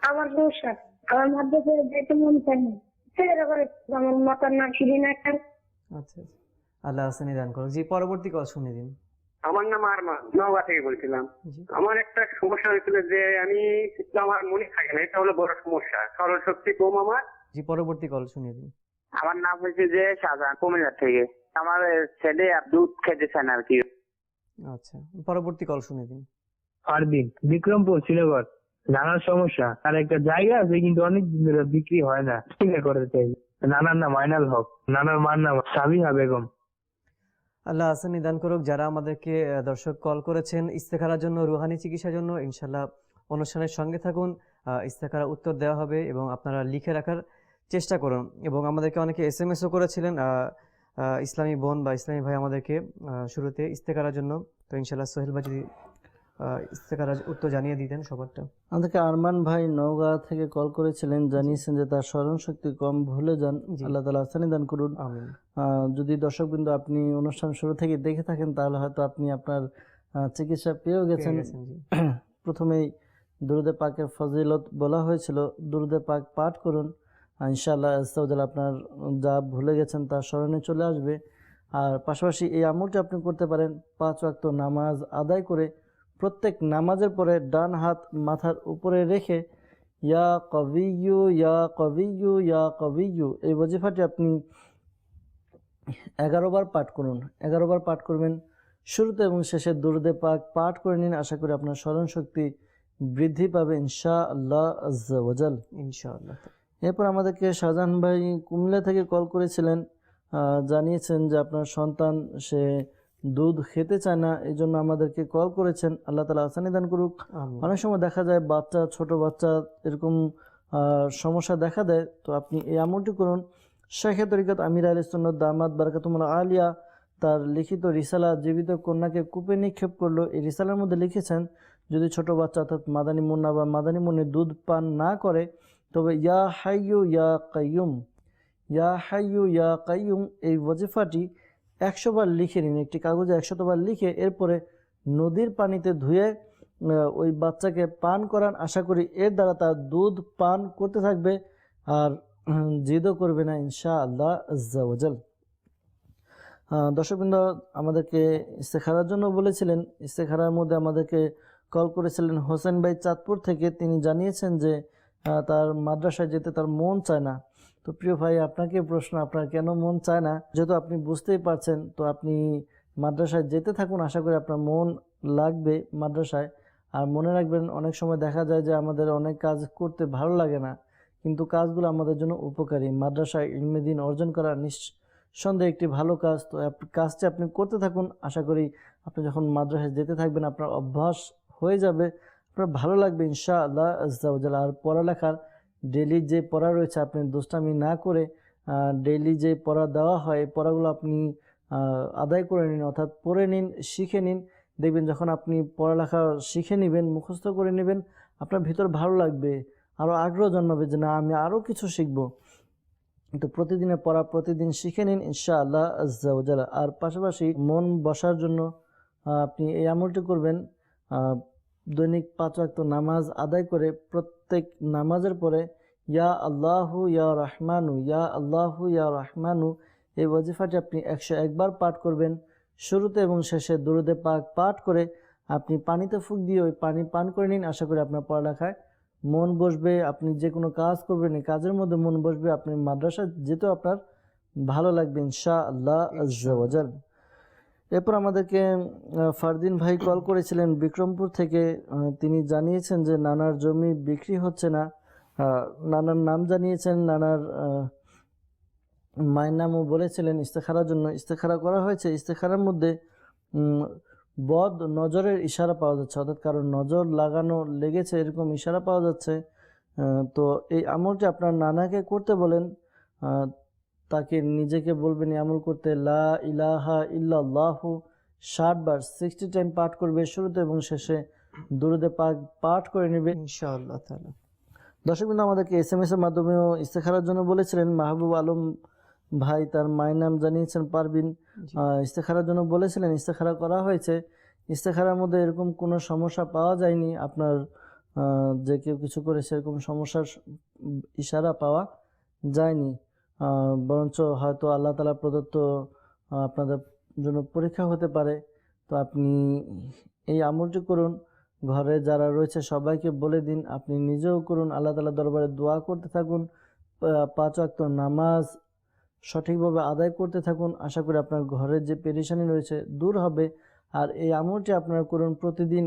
আমার সমস্যা, আমার মাদ্রাসায় যেতে মন চায় না, ছেলেরা করে আমার মাথার নাম শিরিনা একটা। আচ্ছা, আল্লাহ হাসানি দান করুক। জি, পরবর্তী কল শুনিয়ে দিন। আমার নাম আরমান, নওগাঁ থেকে বলছিলাম। জি, আমার একটা সমস্যা হয়েছিল যে আমার মনে থাকে না, এটা হলো বড় সমস্যা। স্মরণ শক্তি কম আমার। জি, পরবর্তী কল শুনিয়ে দিন। আমার নাম হচ্ছে যে শাহজাহান, কুমিল্লা থেকে। আমার ছেলে দুধ খেতে চান আর কি। আচ্ছা, পরবর্তী কল শুনিয়ে দিন। ফারদিন, বিক্রমপুর, শ্রীনগর। নানার সমস্যা, তার একটা জায়গা আছে কিন্তু অনেক দিন ধরে বিক্রি হয় না, কিনে করতে চাই। নানার নাম আইনাল হক, নানার মার নাম সাবিহা বেগম। আল্লাহ হাসানি দান করুক। যারা আমাদেরকে দর্শক কল করেছেন ইস্তেখারার জন্য, রুহানি চিকিৎসার জন্য, ইনশাআল্লাহ অনুষ্ঠানের সঙ্গে থাকুন। ইস্তেখারা উত্তর দেওয়া হবে এবং আপনারা লিখে রাখার চেষ্টা করুন। এবং আমাদেরকে অনেকে এসএমএসও করেছিলেন, ইসলামী বোন বা ইসলামী ভাই আমাদেরকে শুরুতে ইস্তেখারার জন্য। তো ইনশাআল্লাহ সোহেল ভাই যদি ইস্তেখারার উত্তর জানিয়ে দিতেন সবারটা। আমাদেরকে আরমান ভাই নওগাঁ থেকে কল করেছিলেন, জানিয়েছেন যে তার স্মরণ শক্তি কম, ভুলে যান। জি। আল্লাহ তাআলা আসানি দান করুন। আমিন। যদি দর্শকবৃন্দ আপনি অনুষ্ঠান শুরু থেকে দেখে থাকেন তাহলে হয়তো আপনি আপনার চিকিৎসা পেয়েও গেছেন। জি। প্রথমেই দুরুদে পাকের ফজিলত বলা হয়েছিল, দুরুদে পাক পাঠ করুন, ইনশাআল্লাহ আস্তাগফিরুল্লাহ, আপনার যা ভুলে গেছেন তা স্মরণে চলে আসবে। আর পাশাপাশি এই আমলটি আপনি করতে পারেন 5 ওয়াক্ত নামাজ আদায় করে প্রত্যেক নামাজের পরে ডান হাত মাথার উপরে রেখে ইয়া কবিয়্যু ইয়া কবিয়্যু ইয়া কবিয়্যু এই ওজিফাটি আপনি 11 বার পাঠ করুন। 11 বার পাঠ করবেন। শুরুতে এবং শেষে দুরুদে পাক পাঠ করে নিন। আশা করি আপনার স্মরণ শক্তি বৃদ্ধি পাবে ইনশাআল্লাহ আজ্জা ওয়াজাল। ইনশাআল্লাহ। এরপর আমাদেরকে শাহজাহান ভাই কুমিল্লা থেকে কল করেছিলেন, জানিয়েছেন যে আপনার সন্তান সে দুধ খেতে চায় না, এই জন্য আমাদেরকে কল করেছেন। আল্লাহ তাআলা আসানি দান করুক। আমিন। অনেক সময় দেখা যায় বাচ্চা, ছোট বাচ্চা এরকম সমস্যা দেখা দেয়, তো আপনি এই আমলটি করুন। শেখে তরিকত আমির আহলে সুন্নাত দামাত বারাকাতুহুল আলিয়া তার লিখিত রিসালা জীবিত কন্যাকে কূপে নিক্ষেপ করলো, এই রিসালার মধ্যে লিখেছেন যদি ছোট বাচ্চা অর্থাৎ মাদানী মুন্না বা মাদানী মুন্নি দুধ পান না করে তবে ইয়া হাইয়ু ইয়া কাইয়ুম, ইয়া হাইয়ু ইয়া কাইয়ুম এই ওয়াজিফাটি 100 বার লিখে নিন। একটি কাগজে 100 বার লিখে এরপরে নদীর পানিতে ধুয়ে ওই বাচ্চাকে পান করান। আশা করি এর দ্বারা তার দুধ পান করতে থাকবে আর জিদও করবে না ইনশাআল্লাহ আজ্জা ওয়াজাল। দর্শকবৃন্দ আমাদেরকে ইস্তেখারার জন্য বলেছিলেন, ইস্তেখারার মধ্যে আমাদেরকে কল করেছিলেন হোসেন ভাই চাঁদপুর থেকে। তিনি জানিয়েছেন যে তার মাদ্রাসায় যেতে তার মন চায় না। তো প্রিয় ভাই, আপনাকে প্রশ্ন, আপনার কেন মন চায় না? যেহেতু আপনি বুঝতেই পারছেন, তো আপনি মাদ্রাসায় যেতে থাকুন। আশা করি আপনার মন লাগবে মাদ্রাসায়। আর মনে রাখবেন, অনেক সময় দেখা যায় যে আমাদের অনেক কাজ করতে ভালো লাগে না, কিন্তু কাজগুলো আমাদের জন্য উপকারী। মাদ্রাসায় ইলমে দ্বীন অর্জন করা নিঃসন্দেহে একটি ভালো কাজ। তো কাজটি আপনি করতে থাকুন। আশা করি আপনি যখন মাদ্রাসায় যেতে থাকবেন আপনার অভ্যাস হয়ে যাবে, আপনার ভালো লাগবে ইনশাআল্লাহ আজ্জা ওয়াজাল। আর পড়ালেখার ডেইলি যে পড়া রয়েছে আপনি দুষ্টামি না করে ডেইলি যে পড়া দেওয়া হয় এই পড়াগুলো আপনি আদায় করে নিন, অর্থাৎ পড়ে নিন, শিখে নিন। দেখবেন যখন আপনি পড়ালেখা শিখে নেবেন, মুখস্থ করে নেবেন, আপনার ভিতর ভালো লাগবে, আরও আগ্রহ জন্মাবে যে না আমি আরও কিছু শিখব। তো প্রতিদিনের পড়া প্রতিদিন শিখে নিন ইনশাআল্লাহ আজ্জা ওয়াজাল। আর পাশাপাশি মন বসার জন্য আপনি এই আমলটি করবেন। দৈনিক 5 ওয়াক্ত নামাজ আদায় করে প্রত্যেক নামাজের পরে ইয়া আল্লাহু ইয়া রহমানু, ইয়া আল্লাহু ইয়া রহমানু এই ওয়াজিফাটি আপনি 101 বার পাঠ করবেন। শুরুতে এবং শেষে দুরুদে পাক পাঠ করে আপনি পানিতে ফুঁক দিয়ে ওই পানি পান করে নিন। আশা করি আপনার পড়ালেখায় মন বসবে, আপনি যে কোনো কাজ করবেন এই কাজের মধ্যে মন বসবে, আপনি মাদ্রাসায় যেতেও আপনার ভালো লাগবে ইনশাআল্লাহ আজ্জা ওয়াজাল। এরপর আমাদেরকে ফারদিন ভাই কল করেছিলেন বিক্রমপুর থেকে। তিনি জানিয়েছেন যে নানার জমি বিক্রি হচ্ছে না। নানার নাম জানিয়েছেন, নানার মায়ের নামও বলেছিলেন ইস্তেখারার জন্য। ইস্তেখারা করা হয়েছে। ইস্তেখারার মধ্যে বদ নজরের ইশারা পাওয়া যাচ্ছে, অর্থাৎ কারো নজর লাগানো লেগেছে এরকম ইশারা পাওয়া যাচ্ছে। তো এই আমলটি আপনার নানাকে করতে বলেন, তাকে নিজেকে বলবেন এই আমল করতে। লা ইলাহা ইল্লাল্লাহু 60 বার 60 টাইম পাঠ করবে। শুরুতে এবং শেষে দুরুদে পাক পাঠ করে নেবে ইনশাআল্লাহ তাআলা। দর্শকবৃন্দ আমাদেরকে SMS এর মাধ্যমেও ইস্তেখারার জন্য বলেছিলেন। মাহবুব আলম ভাই তার মায়ের নাম জানিয়েছেন পারবিন, ইস্তেখারার জন্য বলেছিলেন। ইস্তেখারা করা হয়েছে। ইস্তেখারার মধ্যে এরকম কোনো সমস্যা পাওয়া যায়নি, আপনার যে কেউ কিছু করে সেরকম সমস্যার ইশারা পাওয়া যায়নি। বরঞ্চ হয়তো আল্লাহ তাআলা প্রদত্ত আপনাদের জন্য পরীক্ষা হতে পারে। তো আপনি এই আমলটি করুন, ঘরে যারা রয়েছে সবাইকে বলে দিন, আপনি নিজেও করুন, আল্লাহ তাআলার দরবারে দোয়া করতে থাকুন, 5 ওয়াক্ত নামাজ সঠিকভাবে আদায় করতে থাকুন। আশা করি আপনার ঘরের যে পেরেশানি রয়েছে দূর হবে। আর এই আমলটি আপনারা করুন প্রতিদিন।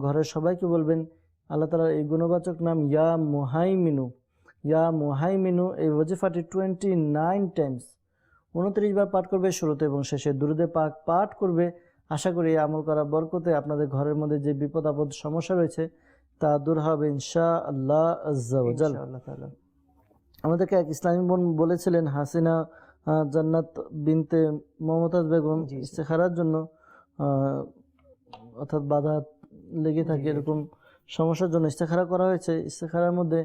ঘরের সবাইকে বলবেন আল্লাহ তাআলার এই গুণবাচক নাম ইয়া মুহাইমিনু, ইয়া মুহাইমিনু এই ওয়াজিফাটি 29 টাইমস 29 বার পাঠ করবে। শুরুতে এবং শেষে দুরুদে পাক পাঠ করবে। আশা করি এই আমল করা বরকতে আপনাদের ঘরের মধ্যে যে বিপদ আপদ সমস্যা রয়েছে তা দূর হবে ইনশাআল্লাহ আজ্জা ওয়াজাল। আমাদেরকে এক ইসলামী বোন বলেছিলেন হাসিনা জান্নাত বিনতে মমতাজ বেগম ইস্তেখারার জন্য, অর্থাৎ বাধা লেগে থাকে, এরকম সমস্যার জন্য ইস্তেখারা করা হয়েছে। ইস্তেখারার মধ্যে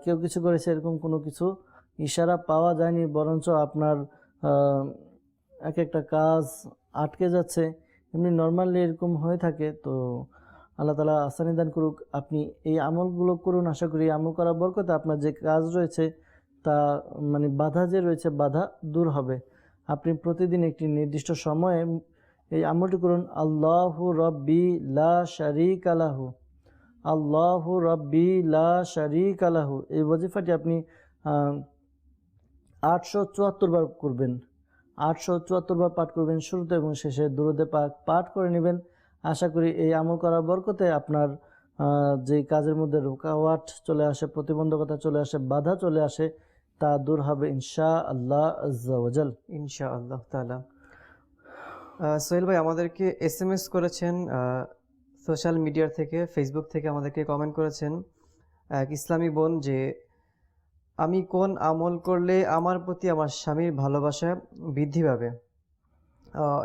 কেউ কিছু করেছে এরকম কোনো কিছু ইশারা পাওয়া যায়নি, বরঞ্চ আপনার এক একটা কাজ আটকে যাচ্ছে, এমনি নর্মালি এরকম হয়ে থাকে। তো আল্লাহ তাআলা আসানি দান করুক। আপনি এই আমলগুলো করুন, আশা করি আমল করার বরকতে আপনার যে কাজ রয়েছে তা মানে বাধা যে রয়েছে বাধা দূর হবে। আপনি প্রতিদিন একটি নির্দিষ্ট সময়ে এই আমলটি করুন। আল্লাহু রব্বি লা শারীকা লাহু, আল্লাহু রব্বি লা শারীকা লাহু। এই ওয়াজিফাটি আপনি 874 বার করবেন, 874 বার পাঠ করবেন। শুরুতে এবং শেষে দুরূদে পাক পাঠ করে নেবেন। আশা করি এই আমল করার বরকতে আপনার যে কাজের মধ্যে রুকাওয়াট চলে আসে, প্রতিবন্ধকতা চলে আসে, বাধা চলে আসে, তা দূর হবে ইনশাআল্লাহ আজ্জা ওয়া জাল। ইনশাআল্লাহ তাআলা। সোহেল ভাই আমাদেরকে SMS করেছেন, সোশ্যাল মিডিয়া থেকে, ফেসবুক থেকে আমাদেরকে কমেন্ট করেছেন এক ইসলামী বোন, যে আমি কোন আমল করলে আমার প্রতি আমার স্বামীর ভালোবাসা বৃদ্ধি পাবে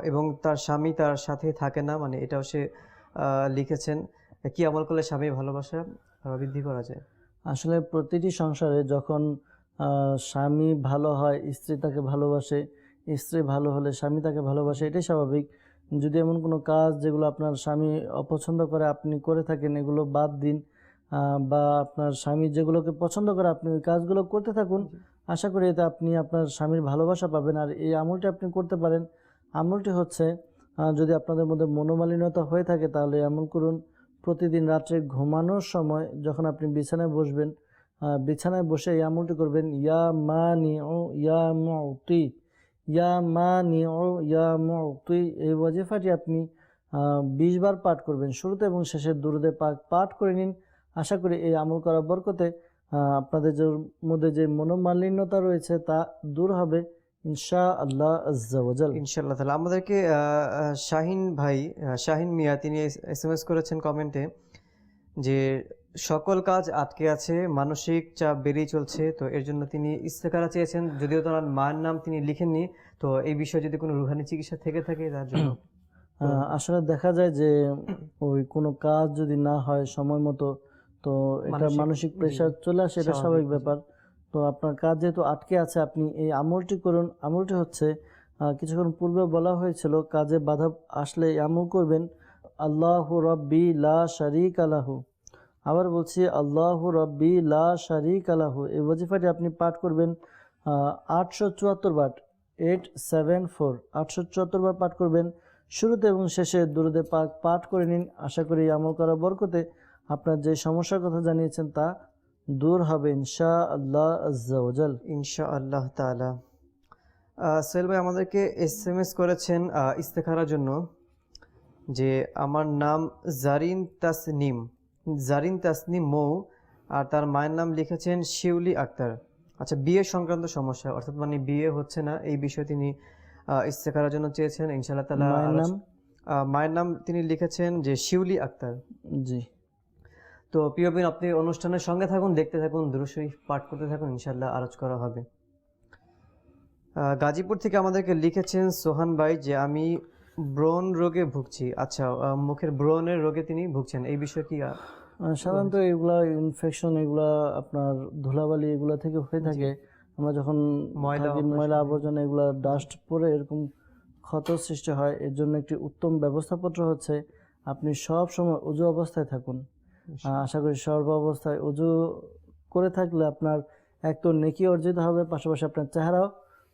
এবং তার স্বামী তার সাথে থাকে না, মানে এটাও সে লিখেছেন। কি আমল করলে স্বামীর ভালোবাসা বৃদ্ধি করা যায়? আসলে প্রতিটি সংসারে যখন স্বামী ভালো হয়, স্ত্রী তাকে ভালোবাসে, স্ত্রী ভালো হলে স্বামী তাকে ভালোবাসে, এটাই স্বাভাবিক। যদি এমন কোনো কাজ যেগুলো আপনার স্বামী অপছন্দ করে আপনি করে থাকেন, এগুলো বাদ দিন, বা আপনার স্বামী যেগুলোকে পছন্দ করে আপনি ওই কাজগুলো করতে থাকুন। আশা করি এতে আপনি আপনার স্বামীর ভালোবাসা পাবেন। আর এই আমলটি আপনি করতে পারেন। আমলটি হচ্ছে, যদি আপনাদের মধ্যে মনোমালিন্যতা হয়ে থাকে তাহলে আমল করুন। প্রতিদিন রাত্রে ঘুমানোর সময় যখন আপনি বিছানায় বসবেন, বিছানায় বসে এই আমলটি করবেন। ইয়া মানিউ ইয়া মুতি, ইয়া মানিউ ইয়া মুতি। এই ওয়াজিফাটি আপনি 20 বার পাঠ করবেন। শুরুতে এবং শেষে দুরূদে পাক পাঠ করে নিন। আশা করি এই আমল করার বরকতে আপনাদের মধ্যে যে মনোমালিন্যতা রয়েছে তা দূর হবে ইনশাআল্লাহ আজ্জা ওয়া জাল। ইনশাআল্লাহ তাআলা। আমাদেরকে শাহিন ভাই, শাহিন মিয়া, তিনি SMS করেছেন কমেন্টে যে সকল কাজ আটকে আছে, মানসিক চাপ বেড়েই চলছে, তো এর জন্য তিনি ইস্তেখারা চেয়েছেন। যদিও তার মায়ের নাম তিনি লিখেননি, তো এই বিষয়ে যদি কোনো রুহানি চিকিৎসা থেকে থাকে তার জন্য। আসলে দেখা যায় যে ওই কোনো কাজ যদি না হয় সময় মতো, তো এটা মানসিক প্রেশার চলে আসে, এটা স্বাভাবিক ব্যাপার। তো আপনার কাজ যেহেতু আটকে আছে, আপনি এই আমলটি করুন। আমলটি হচ্ছে কিছুক্ষণ পূর্বে বলা হয়েছিল, কাজে বাধা আসলে এই আমল করবেন। আল্লাহু রব্বি লা শারীকা লাহু। আবার বলছি, আল্লাহু রব্বি লা শারীকা লাহু। এই ওয়াজিফাটি আপনি পাঠ করবেন 874 বার, 874, 874 বার পাঠ করবেন। শুরুতে এবং শেষে দুরূদে পাক পাঠ করে নিন। আশা করি আমল করার বরকতে আপনার যে সমস্যার কথা জানিয়েছেন তা দূর হবে ইনশাআল্লাহ আজ্জা ওয়া জাল। ইনশাআল্লাহ তাআলা। সোহেল ভাই আমাদেরকে SMS করেছেন ইস্তেখারার জন্য, যে আমার নাম জারিন তাসনিম, জারিন তাসনিম মৌ, আর তার মায়ের নাম লিখেছেন শিউলি আক্তার। আচ্ছা, বিয়ে সংক্রান্ত সমস্যা, অর্থাৎ মানে বিয়ে হচ্ছে না, এই বিষয়ে তিনি ইস্তেখারার জন্য চেয়েছেন। ইনশাআল্লাহ তাআলা। মায়ের নাম তিনি লিখেছেন যে শিউলি আক্তার। জি। তো প্রিয় বোন, আপনি অনুষ্ঠানের সঙ্গে থাকুন, দেখতে থাকুন, দুরূদ শরীফ পাঠ করতে থাকুন, ইনশাআল্লাহ আরজ করা হবে। গাজীপুর থেকে আমাদেরকে লিখেছেন সোহান ভাই, যে আমি ব্রণ রোগে ভুগছি। আচ্ছা, মুখের ব্রণের রোগে তিনি ভুগছেন, এই বিষয়ে কি? সাধারণত এগুলা ইনফেকশন, এগুলা আপনার ধুলাবালি এগুলা থেকে হয়ে থাকে। আমরা যখন ময়লা আবর্জনা এগুলা ডাস্ট পরে এরকম ক্ষত সৃষ্টি হয়। এর জন্য একটি উত্তম ব্যবস্থাপত্র হচ্ছে, আপনি সব সময় উজু অবস্থায় থাকুন। আশা করি সর্ব অবস্থায় উজু করে থাকলে আপনার এক তো নেকি অর্জিত হবে, পাশাপাশি আপনার চেহারাও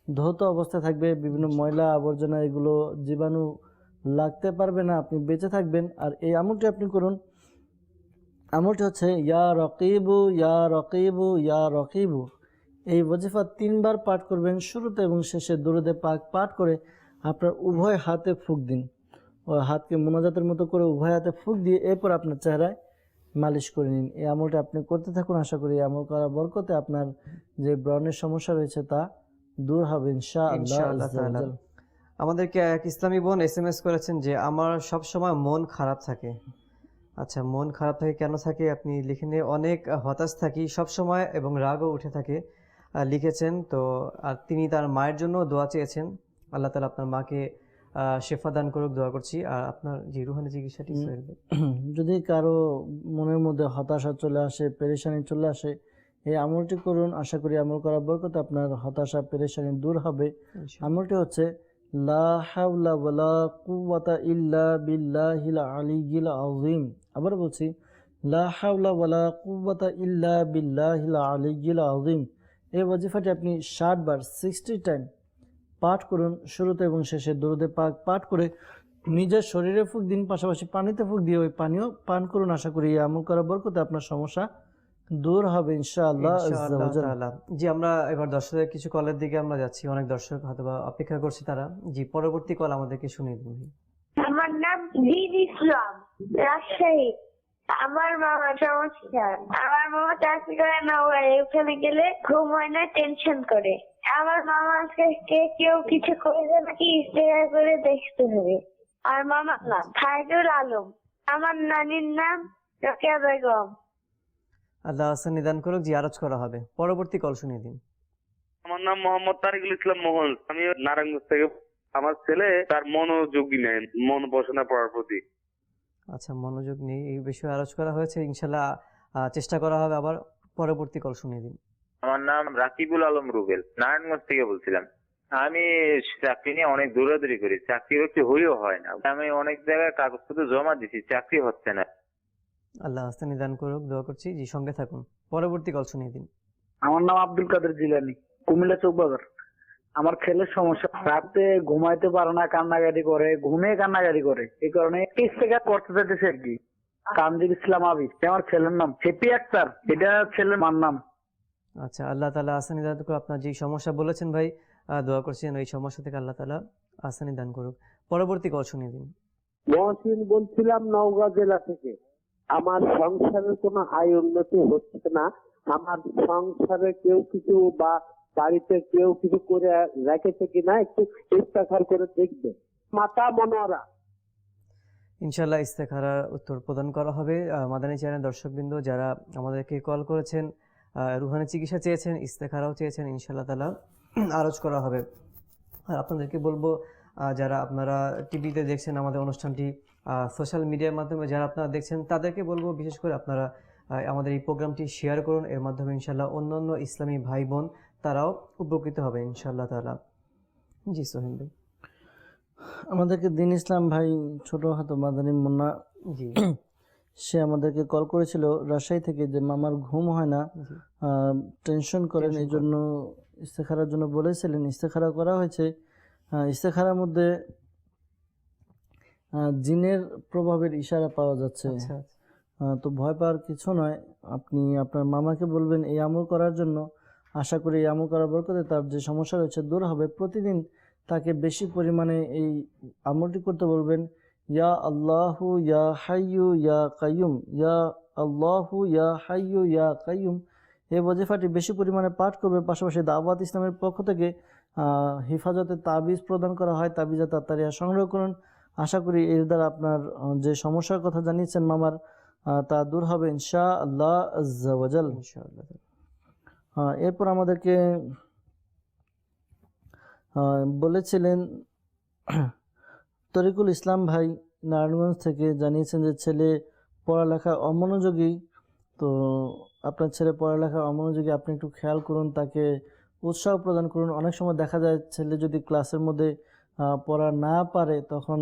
ধৌত অবস্থায় থাকবে। বিভিন্ন ময়লা আবর্জনা এগুলো জীবাণু লাগতে পারবে না, আপনি বেঁচে থাকবেন। আর এই আমলটি আপনি করুন। আমলটি হচ্ছে ইয়া রকিবু ইয়া রকিবু ইয়া রকিবু। এই ওয়াজিফা 3 বার পাঠ করবেন। শুরুতে এবং শেষে দুরূদে পাক পাঠ করে আপনার উভয় হাতে ফুঁক দিন। ও হাতকে মোনাজাতের মতো করে উভয় হাতে ফুঁক দিয়ে এরপর আপনার চেহারায় মালিশ করে নিন। এই আমলটা আপনি করতে থাকুন। আশা করি এই আমল করার বরকতে আপনার যে ব্রণের সমস্যা রয়েছে তা দূর হবে ইনশাআল্লাহ তাআলা। আমাদেরকে এক ইসলামী বোন SMS করেছেন যে আমার সব সময় মন খারাপ থাকে। আচ্ছা, মন খারাপ থাকে, কেন থাকে আপনি লিখে নিয়ে? অনেক হতাশ থাকি সব সময় এবং রাগও উঠে থাকে লিখেছেন। তো আর তিনি তার মায়ের জন্য দোয়া চেয়েছেন। আল্লাহ তাআলা আপনার মাকে শেফা দান করুক, দোয়া করছি। আর আপনার যে রুহানি চিকিৎসাটি সোহেল ভাই। যদি কারো মনের মধ্যে হতাশা চলে আসে, পেরেশানি চলে আসে, এই আমলটি করুন। আশা করি আমল করার বরকতে আপনার হতাশা পেরেশানি দূর হবে। আমলটি হচ্ছে লা হাওলা ওয়ালা কুওয়াতা ইল্লা বিল্লাহিল আলিয়্যিল আযীম। আবার বলছি, লা হাওলা ওয়ালা কুওয়াতা ইল্লা বিল্লাহিল আলিয়্যিল আযীম। এই ওয়াজিফাটি আপনি 60 বার 60 টাইম পাঠ করুন। শুরুতে এবং শেষে দরুদে পাক পাঠ করে নিজের শরীরে ফুঁক দিন, পাশাপাশি পানিতে ফুঁক দিয়ে ওই পানিও পান করুন। আশা করি এই আমল করার বরকতে আপনার সমস্যা দূর হবে ইনশাআল্লাহ ইনশাআল্লাহ আজ্জা ওয়া জাল। তাআলা। জি, আমরা এবার দর্শকদের কিছু কলের দিকে আমরা যাচ্ছি। অনেক দর্শক হয়তো বা অপেক্ষা করছে তারা। জি, পরবর্তী কল আমাদেরকে শুনিয়ে দিন ভাই। আমার নাম দিন ইসলাম, রাজশাহী। আমার মামা সমস্যা, আমার মামা চাকরি করে না, ওখানে গেলে ঘুম হয় না, টেনশন করে। আমার মামাকে কেউ কিছু করে নাকি ইস্তেহার করে দেখতে হবে। আর মামার নাম খায়রুল আলম, আমার নানির নাম রোকেয়া বেগম। আল্লাহ হাসান নিদান করুক। জি, আরজ করা হবে। পরবর্তী কল শুনিয়ে দিন। আমার নাম মোহাম্মদ তারিকুল ইসলাম মোহন। আমি নারায়ণগঞ্জ থেকে। আমার ছেলে তার মনোযোগী নেই, মন বসে না পড়ার প্রতি। আচ্ছা, মনোযোগ নেই, এই বিষয়ে আলোচ করা হয়েছে। ইনশাল্লাহ চেষ্টা করা হবে। আবার পরবর্তী কল শুনিয়ে দিন। আমার নাম রাকিবুল আলম রুবেল, নারায়ণগঞ্জ থেকে বলছিলাম। আমি চাকরি নিয়ে অনেক দৌড়াদৌড়ি করি, চাকরি হচ্ছে হইও হয় না। আমি অনেক জায়গায় কাগজপত্র জমা দিছি, চাকরি হচ্ছে না। আল্লাহ হাসান নিদান করুক, দোয়া করছি। জি, সঙ্গে থাকুন। পরবর্তী কল শুনিয়ে দিন। আমার নাম আব্দুল কাদের জিলানী, কুমিল্লা চৌবাজার। আমার ছেলের সমস্যা, রাতে ঘুমাইতে পারে না, কান্নাকাটি করে, ঘুমিয়ে কান্নাকাটি করে। এই কারণে ইস্তেগফার করতে চাইতেছে আর কি। কামরুল ইসলাম আবিদ আমার ছেলের নাম, হেপি আক্তার এটা ছেলের মার নাম। আচ্ছা, আল্লাহ তাআলা আসানি দান করুক। আপনার যে সমস্যা বলেছেন ভাই, দোয়া করছেন এই সমস্যা থেকে আল্লাহ তাআলা আসানি দান করুক। পরবর্তী কল শুনিয়ে দিন। মহসিন বলছিলাম, নওগাঁ জেলা থেকে। আমার সংসারের কোনো আয় উন্নতি হচ্ছে না। আমার সংসারে কেউ কিছু বা বাড়িতে কেউ কিছু করে রেখেছে কিনা একটু ইস্তেগফার করে দেখবে। মাতা মনোয়ারা। ইনশাআল্লাহ ইস্তেখারার উত্তর প্রদান করা হবে। মাদানী চ্যানেল দর্শকবৃন্দ যারা আমাদেরকে কল করেছেন, রুহানি চিকিৎসা চেয়েছেন, ইস্তেখারাও চেয়েছেন, ইনশাআল্লাহ তাআলা আরজ করা হবে। আর আপনাদেরকে বলবো, যারা আপনারা টিভিতে দেখছেন আমাদের অনুষ্ঠানটি, সোশ্যাল মিডিয়ার মাধ্যমে যারা আপনারা দেখছেন, তাদেরকে বলবো বিশেষ করে আপনারা আমাদের এই প্রোগ্রামটি শেয়ার করুন। এর মাধ্যমে ইনশাআল্লাহ অন্যান্য ইসলামী ভাই বোন তারাও উপকৃত হবে ইনশাআল্লাহ তাআলা। জি সোহেল ভাই। আমাদেরকে দিন ইসলাম ভাই ছোটখাটো মাদানী মুন্না, জি, সে আমাদেরকে কল করেছিল রাজশাহী থেকে যে মামার ঘুম হয় না, টেনশন করেন, এই জন্য ইস্তেখারার জন্য বলেছিলেন। ইস্তেখারা করা হয়েছে। ইস্তেখারার মধ্যে জিনের প্রভাবের ইশারা পাওয়া যাচ্ছে। আচ্ছা, তো ভয় পাওয়ার কিছু নয়। আপনি আপনার মামাকে বলবেন এই আমল করার জন্য। আশা করি এই আমল করার বরকতে তার যে সমস্যা রয়েছে দূর হবে। প্রতিদিন তাকে বেশি পরিমাণে এই আমলটি করতে বলবেন। ইয়া আল্লাহু ইয়া হাইয়ু ইয়া কাইয়ুম, ইয়া আল্লাহু ইয়া হাইয়ু ইয়া কাইয়ুম। এই ওয়াজিফাটি বেশি পরিমাণে পাঠ করবে। পাশাপাশি দাওয়াত ইসলামের পক্ষ থেকে হেফাজতে তাবিজ প্রদান করা হয়, তাবিজা তাত্তারিয়া সংগ্রহ করুন। আশা করি এর দ্বারা আপনার যে সমস্যার কথা জানিয়েছেন মামার, তা দূর হবে ইনশাআল্লাহ আজ্জা ওয়া জাল। ইনশাআল্লাহ। এরপর আমাদেরকে বলেছিলেন তরিকুল ইসলাম ভাই নারায়ণগঞ্জ থেকে, জানিয়েছেন যে ছেলে পড়ালেখা অমনোযোগী। তো আপনার ছেলে পড়ালেখা অমনোযোগী, আপনি একটু খেয়াল করুন, তাকে উৎসাহ প্রদান করুন। অনেক সময় দেখা যায় ছেলে যদি ক্লাসের মধ্যে পড়া না পারে, তখন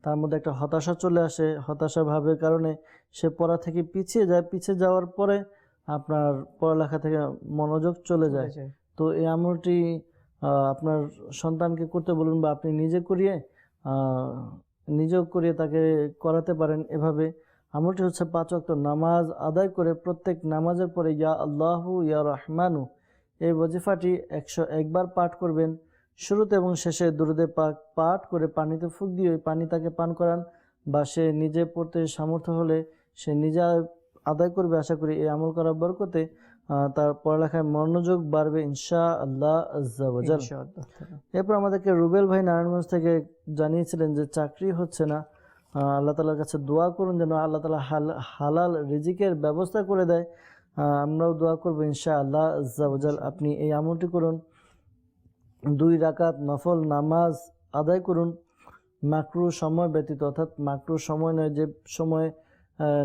তার মধ্যে একটা হতাশা চলে আসে। হতাশা ভাবের কারণে সে পড়া থেকে পিছিয়ে যায়। পিছিয়ে যাওয়ার পরে আপনার পড়ালেখা থেকে মনোযোগ চলে যায়। তো এই আমলটি আপনার সন্তানকে করতে বলুন, বা আপনি নিজেও করিয়ে তাকে করাতে পারেন। এভাবে আমলটি হচ্ছে 5 ওয়াক্ত নামাজ আদায় করে প্রত্যেক নামাজের পরে ইয়া আল্লাহু ইয়া রহমানু এই ওয়াজিফাটি 101 বার পাঠ করবেন। শুরুতে এবং শেষে দুরুদে পাক পাঠ করে পানিতে ফুঁক দিয়ে ওই পানি তাকে পান করান, বা সে নিজে পড়তে সামর্থ্য হলে সে নিজে আদায় করবে। আশা করি এই আমল করার বরকতে তার পড়ালেখায় মনোযোগ বাড়বে ইনশাআল্লাহ আজ্জা ওয়া জাল। এরপর আমাদেরকে রুবেল ভাই নারায়ণগঞ্জ থেকে জানিয়েছিলেন যে চাকরি হচ্ছে না। আল্লাহ তাআলার কাছে দোয়া করুন যেন আল্লাহ তাআলা হালাল রিজিকের ব্যবস্থা করে দেয়। আমরাও দোয়া করবো ইনশাআল্লাহ আজ্জা ওয়া জাল। আপনি এই আমলটি করুন। 2 রাকাত নফল নামাজ আদায় করুন। মাকরু সময় ব্যতীত, অর্থাৎ মাকরু সময় নয় যে সময়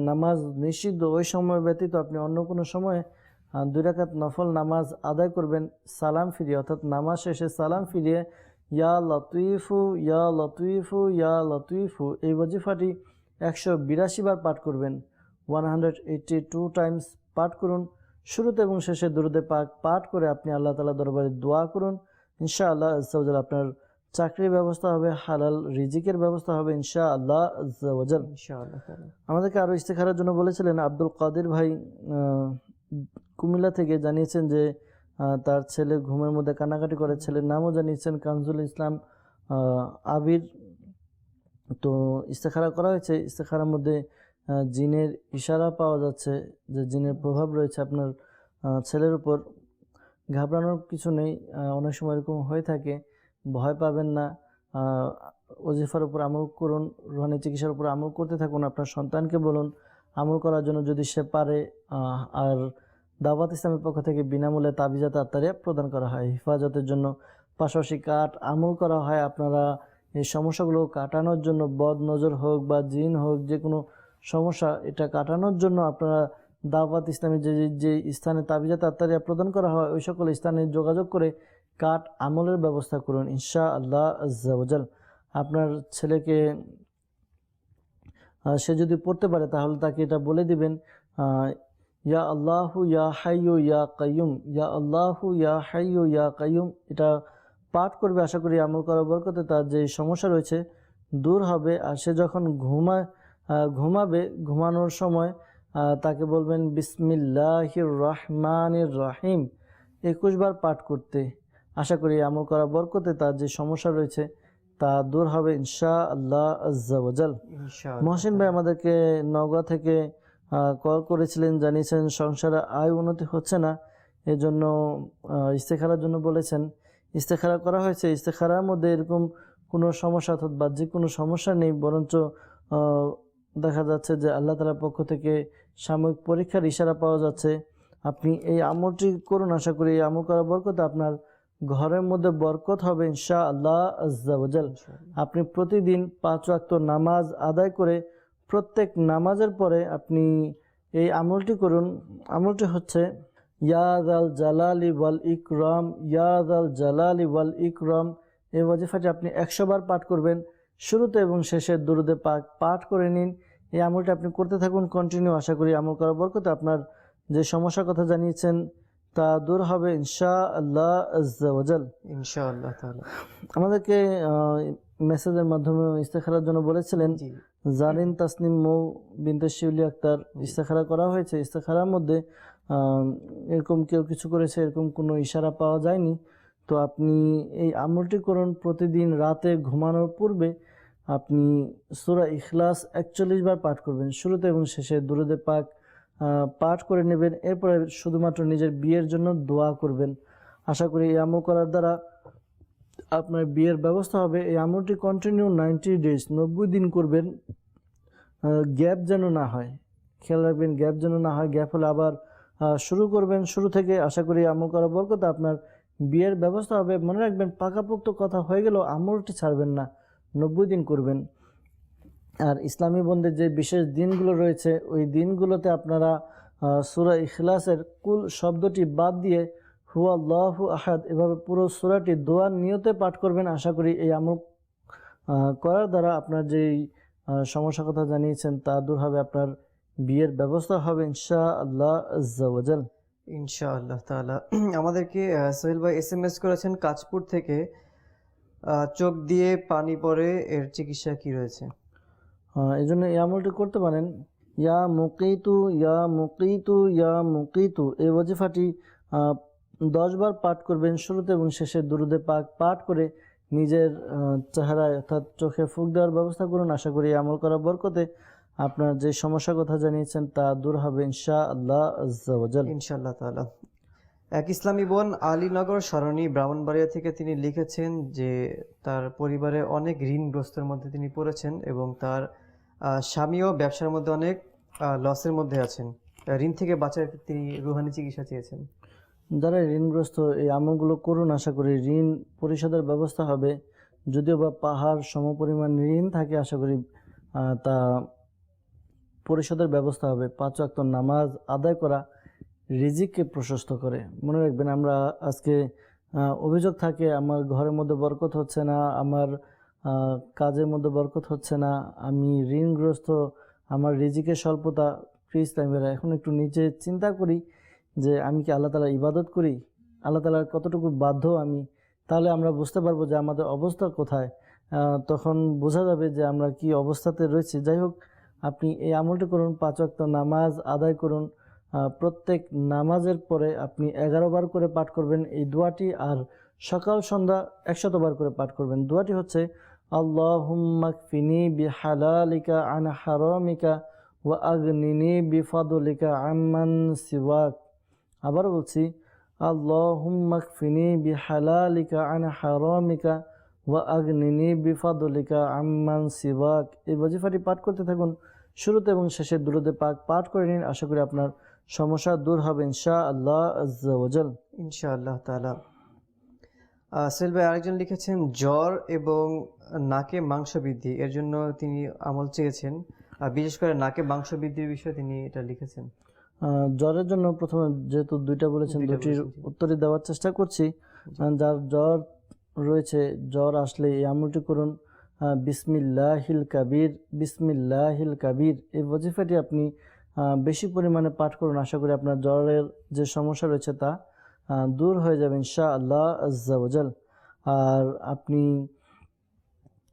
নামাজ নিষিদ্ধ, ওই সময় ব্যতীত আপনি অন্য কোনো সময়ে 2 রাকাত নফল নামাজ আদায় করবেন সালাম ফিরিয়ে, অর্থাৎ নামাজ শেষে সালাম ফিরিয়ে ইয়া লতিফু ইয়া লতিফু ইয়া লতিফু এই ওয়াজিফাটি 182 বার পাঠ করবেন। 182 টাইমস পাঠ করুন। শুরুতে এবং শেষে দুরুদে পাক পাঠ করে আপনি আল্লাহ তাআলা দরবারে দোয়া করুন। ইনশাআল্লাহ আজ্জা ওয়া জাল আপনার চাকরির ব্যবস্থা হবে, হালাল রিজিকের ব্যবস্থা হবে ইনশাআল্লাহ আজ্জা ওয়া জাল। ইনশাআল্লাহ তাআলা। আমাদেরকে আরও ইস্তেখারার জন্য বলেছিলেন আব্দুল কাদের ভাই কুমিল্লা থেকে, জানিয়েছেন যে তার ছেলে ঘুমের মধ্যে কান্নাকাটি করে। ছেলের নামও জানিয়েছেন কানজুল ইসলাম আবির। তো ইস্তেখারা করা হয়েছে, ইস্তেখারার মধ্যে জিনের ইশারা পাওয়া যাচ্ছে যে জিনের প্রভাব রয়েছে আপনার ছেলের উপর। ঘাবড়ানোর কিছু নেই, অনেক সময় এরকম হয়ে থাকে, ভয় পাবেন না। ওজিফার উপর আমল করুন, রুহানি চিকিৎসার উপর আমল করতে থাকুন। আপনার সন্তানকে বলুন আমল করার জন্য যদি সে পারে। আর দাওয়াত ইসলামের পক্ষ থেকে বিনামূল্যে তাবিজাত আত্মারিয়া প্রদান করা হয় হেফাজতের জন্য, পাশাপাশি কাঠ আমল করা হয় আপনারা এই সমস্যাগুলো কাটানোর জন্য। বদ নজর হোক বা জিন হোক, যে কোনো সমস্যা এটা কাটানোর জন্য আপনারা দাওয়াত ইসলামের যে স্থানে তাবিজাত আত্মারিয়া প্রদান করা হয় ওই সকল স্থানে যোগাযোগ করে কাঠ আমলের ব্যবস্থা করুন ইনশাআল্লাহ আজ্জা ওয়া জাল। আপনার ছেলেকে সে যদি পড়তে পারে তাহলে তাকে এটা বলে দিবেন ইয়া আল্লাহু ইয়া হাইয়ু ইয়া কাইয়ুম, ইয়া আল্লাহু ইয়া হাইয়ু ইয়া কাইয়ুম। এটা পাঠ করবে, আশা করি আমল করার বরকতে তার যে সমস্যা রয়েছে দূর হবে। আর সে যখন ঘুমাবে, ঘুমানোর সময় তাকে বলবেন বিসমিল্লাহির রহমানির রহিম 21 বার পাঠ করতে। আশা করি আমল করার বরকতে তার যে সমস্যা রয়েছে তা দূর হবে ইনশাআল্লাহ আজ্জা ওয়া জাল। মহসিন ভাই আমাদেরকে নওগাঁ থেকে কল করেছিলেন, জানিয়েছেন সংসারে আয় উন্নতি হচ্ছে না, এজন্য ইস্তেখারার জন্য বলেছেন। ইস্তেখারা করা হয়েছে, ইস্তেখারার মধ্যে এরকম কোনো সমস্যা অর্থাৎ বাহ্যিক কোনো সমস্যা নেই, বরঞ্চ দেখা যাচ্ছে যে আল্লাহ তাআলার পক্ষ থেকে সাময়িক পরীক্ষার ইশারা পাওয়া যাচ্ছে। আপনি এই আমলটি করুন, আশা করি এই আমল করার বরকতে আপনার ঘরের মধ্যে বরকত হবে ইনশাআল্লাহ আজ্জা ওয়া জাল। আপনি প্রতিদিন 5 ওয়াক্ত নামাজ আদায় করে প্রত্যেক নামাজের পরে আপনি এই আমলটি করুন। আমলটি হচ্ছে ইয়া যাল জালালি ওয়াল ইকরাম, ইয়া যাল জালালি ওয়াল ইকরাম। এই ওয়াজিফাটি আপনি 100 বার পাঠ করবেন। শুরুতে এবং শেষে দুরুদে পাক পাঠ করে নিন। এই আমলটি আপনি করতে থাকুন কন্টিনিউ। আশা করি আমল করার বরকতে আপনার যে সমস্যার কথা জানিয়েছেন তা দূর হবে ইনশাআল্লাহ আজ্জা ওয়া জাল। ইনশাআল্লাহ তাআলা। আমাদেরকে মেসেজের মাধ্যমে ইস্তেখারার জন্য বলেছিলেন জারিন তাসনিম মৌ বিনতে শিউলি আক্তার। ইস্তেখারা করা হয়েছে, ইস্তেখারার মধ্যে এরকম কেউ কিছু করেছে এরকম কোনো ইশারা পাওয়া যায়নি। তো আপনি এই আমলটি করুন। প্রতিদিন রাতে ঘুমানোর পূর্বে আপনি সূরা ইখলাস 41 বার পাঠ করবেন। শুরুতে এবং শেষে দুরুদে পাক পাঠ করে নেবেন। এরপরে শুধুমাত্র নিজের বিয়ের জন্য দোয়া করবেন। আশা করি এই আমল করার দ্বারা আপনার বিয়ের ব্যবস্থা হবে। এই আমলটি কন্টিনিউ 90 ডেজ 90 দিন করবেন, গ্যাপ যেন না হয়, খেয়াল রাখবেন গ্যাপ যেন না হয়। গ্যাপ হলে আবার শুরু করবেন শুরু থেকে। আশা করি আমল করার বরকতে আপনার বিয়ের ব্যবস্থা হবে। মনে রাখবেন পাকাপোক্ত কথা হয়ে গেল আমলটি ছাড়বেন না, 90 দিন করবেন। আর ইসলামী বন্ধের যে বিশেষ দিনগুলো রয়েছে ওই দিনগুলোতে আপনারা সূরা ইখলাসের কুল শব্দটি বাদ দিয়ে হুয়াল্লাহু আহাদ এভাবে পুরো সূরাটি দোয়ার নিয়তে পাঠ করবেন। আশা করি এই আমল করার দ্বারা আপনার যেই সমস্যার কথা জানিয়েছেন তা দূর হবে, আপনার বিয়ের ব্যবস্থা হবে ইনশাআল্লাহ আজ্জা ওয়া জাল। ইনশাআল্লাহ তাআলা। আমাদেরকে সোহেল ভাই SMS করেছেন কাঁচপুর থেকে, চোখ দিয়ে পানি পড়ে, এর চিকিৎসা কি রয়েছে? এই জন্য এই আমলটি করতে পারেন। ইয়া মুকিতু ইয়া মুকিতু ইয়া মুকিতু এই ওয়াজিফাটি 10 বার পাঠ করবেন। শুরুতে এবং শেষে দুরুদে পাক পাঠ করে নিজের চেহারায় অর্থাৎ চোখে ফুঁক দেওয়ার ব্যবস্থা করুন। আশা করি আমল করার বরকতে আপনার যে সমস্যার কথা জানিয়েছেন তা দূর হবে ইনশাআল্লাহ আজ্জা ওয়া জাল। ইনশাআল্লাহ তাআলা। এক ইসলামী বোন আলীনগর সরণি ব্রাহ্মণবাড়িয়া থেকে তিনি লিখেছেন যে তার পরিবারে অনেক ঋণগ্রস্তের মধ্যে তিনি পড়েছেন এবং তার স্বামীও ব্যবসার মধ্যে অনেক লসের মধ্যে আছেন। ঋণ থেকে বাঁচার তিনি রুহানি চিকিৎসা চেয়েছেন। যারা ঋণগ্রস্ত এই আমলগুলো করুন, আশা করি ঋণ পরিশোধের ব্যবস্থা হবে। যদিও বা পাহাড় সমপরিমাণ ঋণ থাকে, আশা করি তা পরিশোধের ব্যবস্থা হবে। 5 ওয়াক্ত নামাজ আদায় করা রিজিককে প্রশস্ত করে। মনে রাখবেন, আমরা আজকে অভিযোগ থাকে আমার ঘরের মধ্যে বরকত হচ্ছে না, আমার কাজের মধ্যে বরকত হচ্ছে না, আমি ঋণগ্রস্ত, আমার রিজিকের স্বল্পতা। প্লিজ টাইমেরা এখন একটু নিচে চিন্তা করি যে আমি কি আল্লাহ তাআলার ইবাদত করি, আল্লাহ তাআলার কতটুকু বাধ্য আমি, তাহলে আমরা বুঝতে পারবো যে আমাদের অবস্থা কোথায়। তখন বোঝা যাবে যে আমরা কি অবস্থাতে রয়েছি। যাই হোক, আপনি এই আমলটি করুন, 5 ওয়াক্ত নামাজ আদায় করুন। প্রত্যেক নামাজের পরে আপনি 11 বার করে পাঠ করবেন এই দোয়াটি, আর সকাল সন্ধ্যা 100 বার করে পাঠ করবেন। দোয়াটি হচ্ছে আল্লাহুম্মা কফিনি বিহালালিকা আন হারামিকা ওয়া আগনিনি বিফাদলিকা আম্মান সিওয়াক। আবার বলছি, আল্লাহুম্মা কফিনি বিহালালিকা আন হারামিকা ওয়া আগনিনি বিফাদলিকা আম্মান সিওয়াক। এই ওয়াজিফাটি পাঠ করতে থাকুন, শুরুতে এবং শেষে দুরূদে পাক পাঠ করে নিন। আশা করি আপনার সমস্যা দূর হবে ইনশাআল্লাহ আজ্জা ওয়া জাল। ইনশাআল্লাহ তাআলা। সোহেল ভাই আরেকজন লিখেছেন জ্বর এবং নাকে মাংস বৃদ্ধি, এর জন্য তিনি আমল চেয়েছেন। বিশেষ করে নাকে মাংস বৃদ্ধির বিষয়ে তিনি এটা লিখেছেন। জ্বরের জন্য প্রথমে যেহেতু দুইটা বলেছেন, দুটির উত্তরই দেওয়ার চেষ্টা করছি। যার জ্বর রয়েছে, জ্বর আসলে এই আমলটি করুন, বিসমিল্লাহিল কাবীর, বিসমিল্লাহিল কাবীর। এই ওয়াজিফাটি আপনি বেশি পরিমাণে পাঠ করুন। আশা করি আপনার জ্বরের যে সমস্যা রয়েছে তা দূর হয়ে যাবে ইনশাআল্লাহ আজ্জা ওয়া জাল। আর আপনি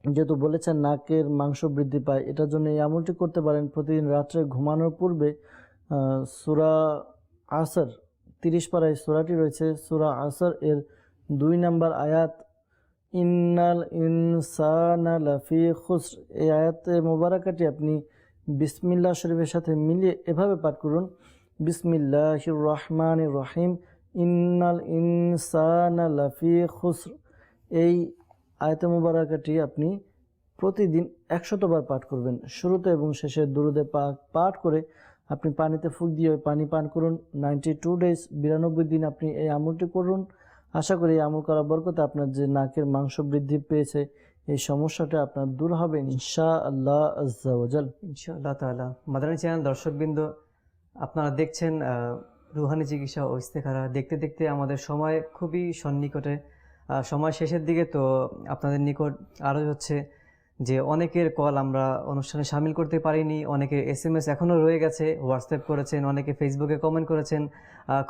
যেহেতু বলেছেন নাকের মাংস বৃদ্ধি পায়, এটার জন্য এই আমলটি করতে পারেন। প্রতিদিন রাত্রে ঘুমানোর পূর্বে সূরা আসর 30 পারায় সূরাটি রয়েছে, সূরা আসর এর 2 নম্বর আয়াত, ইন্নাল ইনসানা লাফি খুসর, এই আয়াতে মোবারকাটি আপনি বিসমিল্লাহ শরীফের সাথে মিলিয়ে এভাবে পাঠ করুন, বিসমিল্লাহির রহমানির রহিম, ইন্নাল ইনসানা লাফি খুসর। এই আয়াতে মোবারকাটি আপনি প্রতিদিন 100 বার পাঠ করবেন। শুরুতে এবং শেষে দুরূদে পাক পাঠ করে আপনি পানিতে ফুঁক দিয়ে পানি পান করুন। 92 ডেজ, 92 দিন আপনি এই আমলটি করুন। আশা করি এই আমল করার বরকতে আপনার যে নাকের মাংস বৃদ্ধি পেয়েছে এই সমস্যাটা আপনার দূর হবে ইনশাআল্লাহ আজ্জা ওয়া জাল। ইনশাআল্লাহ তাআলা। মাদানী চ্যানেল দর্শকবৃন্দ, আপনারা দেখছেন রুহানি চিকিৎসা ও ইস্তেখারা। দেখতে দেখতে আমাদের সময় খুবই সন্নিকটে, সময় শেষের দিকে। তো আপনাদের নিকট আরও হচ্ছে যে অনেকের কল আমরা অনুষ্ঠানে সামিল করতে পারিনি, অনেকের SMS এখনও রয়ে গেছে, হোয়াটসঅ্যাপ করেছেন, অনেকে ফেসবুকে কমেন্ট করেছেন।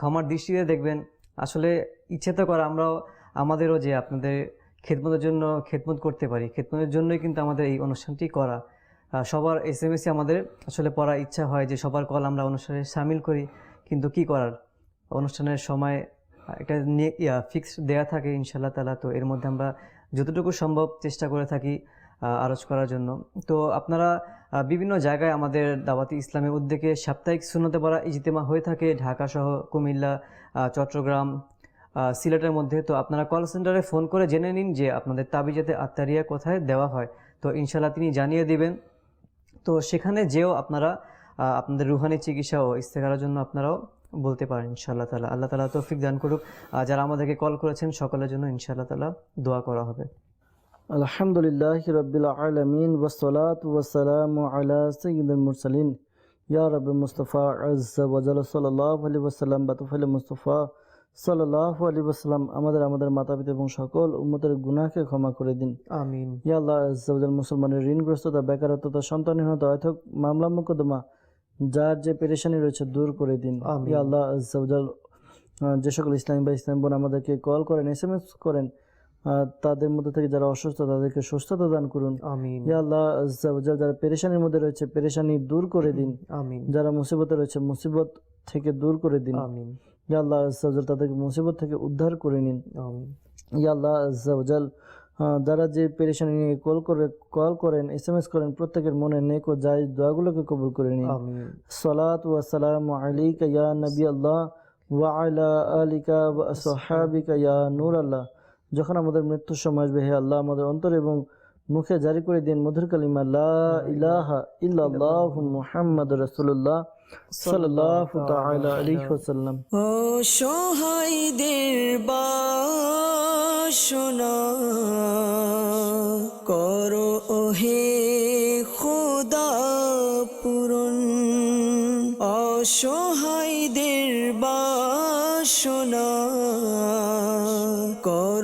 ক্ষমার দৃষ্টিতে দেখবেন, আসলে ইচ্ছে তো করে আমরাও আমাদেরও যে আপনাদের খেদমতের জন্য খেদমত করতে পারি, খেদমতের জন্যই কিন্তু আমাদের এই অনুষ্ঠানটি করা। সবার SMS আমাদের আসলে পড়ার ইচ্ছা হয় যে সবার কল আমরা অনুষ্ঠানে সামিল করি, কিন্তু কি করার, অনুষ্ঠানের সময় একটা ফিক্সড দেয়া থাকে ইনশাআল্লাহ তাআলা। তো এর মধ্যে আমরা যতটুকু সম্ভব চেষ্টা করে থাকি আরজ করার জন্য। তো আপনারা বিভিন্ন জায়গায় আমাদের দাওয়াতি ইসলামের উদ্যোগে সাপ্তাহিক সুন্নতে পড়া ইজতেমা হয়ে থাকে, ঢাকা সহ কুমিল্লা, চট্টগ্রাম, সিলেটের মধ্যে। তো আপনারা কল সেন্টারে ফোন করে জেনে নিন যে আপনাদের তাবিজাতে আত্তারিয়া কোথায় দেওয়া হয়, তো ইনশাআল্লাহ তিনি জানিয়ে দিবেন। তো সেখানে যেও আপনারা আপনাদের রুহানি চিকিৎসা ও ইস্তেখারার জন্য আপনারাও বলতে পারেন ইনশাআল্লাহ তাআলা। আল্লাহ তাআলা তৌফিক দান করুক। যারা আমাদেরকে কল করেছেন সকলের জন্য ইনশাআল্লাহ তাআলা দোয়া করা হবে। আলহামদুলিল্লাহি রাব্বিল আলামিন ওয়াসসালাতু ওয়াসসালামু আলা সাইয়্যিদিল মুরসালিন ইয়া রাব্বি মুস্তাফা আজ্জা ওয়া জাল্লা সাল্লাল্লাহু আলাইহি ওয়াসাল্লাম বাতুফাল মুস্তাফা সাল্লাল্লাহু আলাইহি ওয়াসাল্লাম। আমাদের মাতা-পিতা এবং সকল উম্মতের গুনাহকে ক্ষমা করে দিন, আমিন। ইয়া আল্লাহ আজ্জা ওয়া জাল, মুসলমানের ঋণগ্রস্ততা, বেকারত্বতা, সন্তানহীনতা, অর্থক মামলা মোকদ্দমা, যার যে পেরেশানি রয়েছে দূর করে দিন, ইয়া আল্লাহ আজ্জা ওয়া জাল। যে সকল ইসলামী বা ইসলাম বোন আমাদেরকে কল করেন, SMS করেন, তাদের মধ্যে থেকে যারা অসুস্থ তাদেরকে সুস্থতা দান করুন, আমিন। ইয়া আল্লাহ আজ্জা ওয়া জাল, যারা পেরেশানির মধ্যে রয়েছে পেরেশানি দূর করে দিন, আমিন। যারা মুসিবতে রয়েছে মুসিবত থেকে দূর করে দিন, আমিন। ইয়া আল্লাহ আজ্জা ওয়া জাল, তাদেরকে মুসিবত থেকে উদ্ধার করে নিন, আমিন। ইয়া আল্লাহ আজ্জা ওয়া জাল, যারা যে পেরেশানি নিয়ে কল করেন, SMS করেন, প্রত্যেকের মনে নেক ও জায়েজ দোয়াগুলোকে কবুল করে নিন, আমিন। সালাতু ওয়া সালামু আলাইকা ইয়া নবী আল্লাহ ওয়া আলা আলিকা ওয়া আসহাবিকা ইয়া নূর আল্লাহ। যখন আমাদের মৃত্যুর সময় আসবে, হে আল্লাহ, আমাদের অন্তর এবং মুখে জারি করে দিন মধুর কালিমা লা ইলাহা ইল্লাল্লাহু মুহাম্মাদুর রাসূলুল্লাহ সাল্লাল্লাহু তাআলা আলাইহি ওয়াসাল্লাম। অসহায়দের বাসনা করো ওহে খোদা পূরণ অসহায়দের বাসনা করো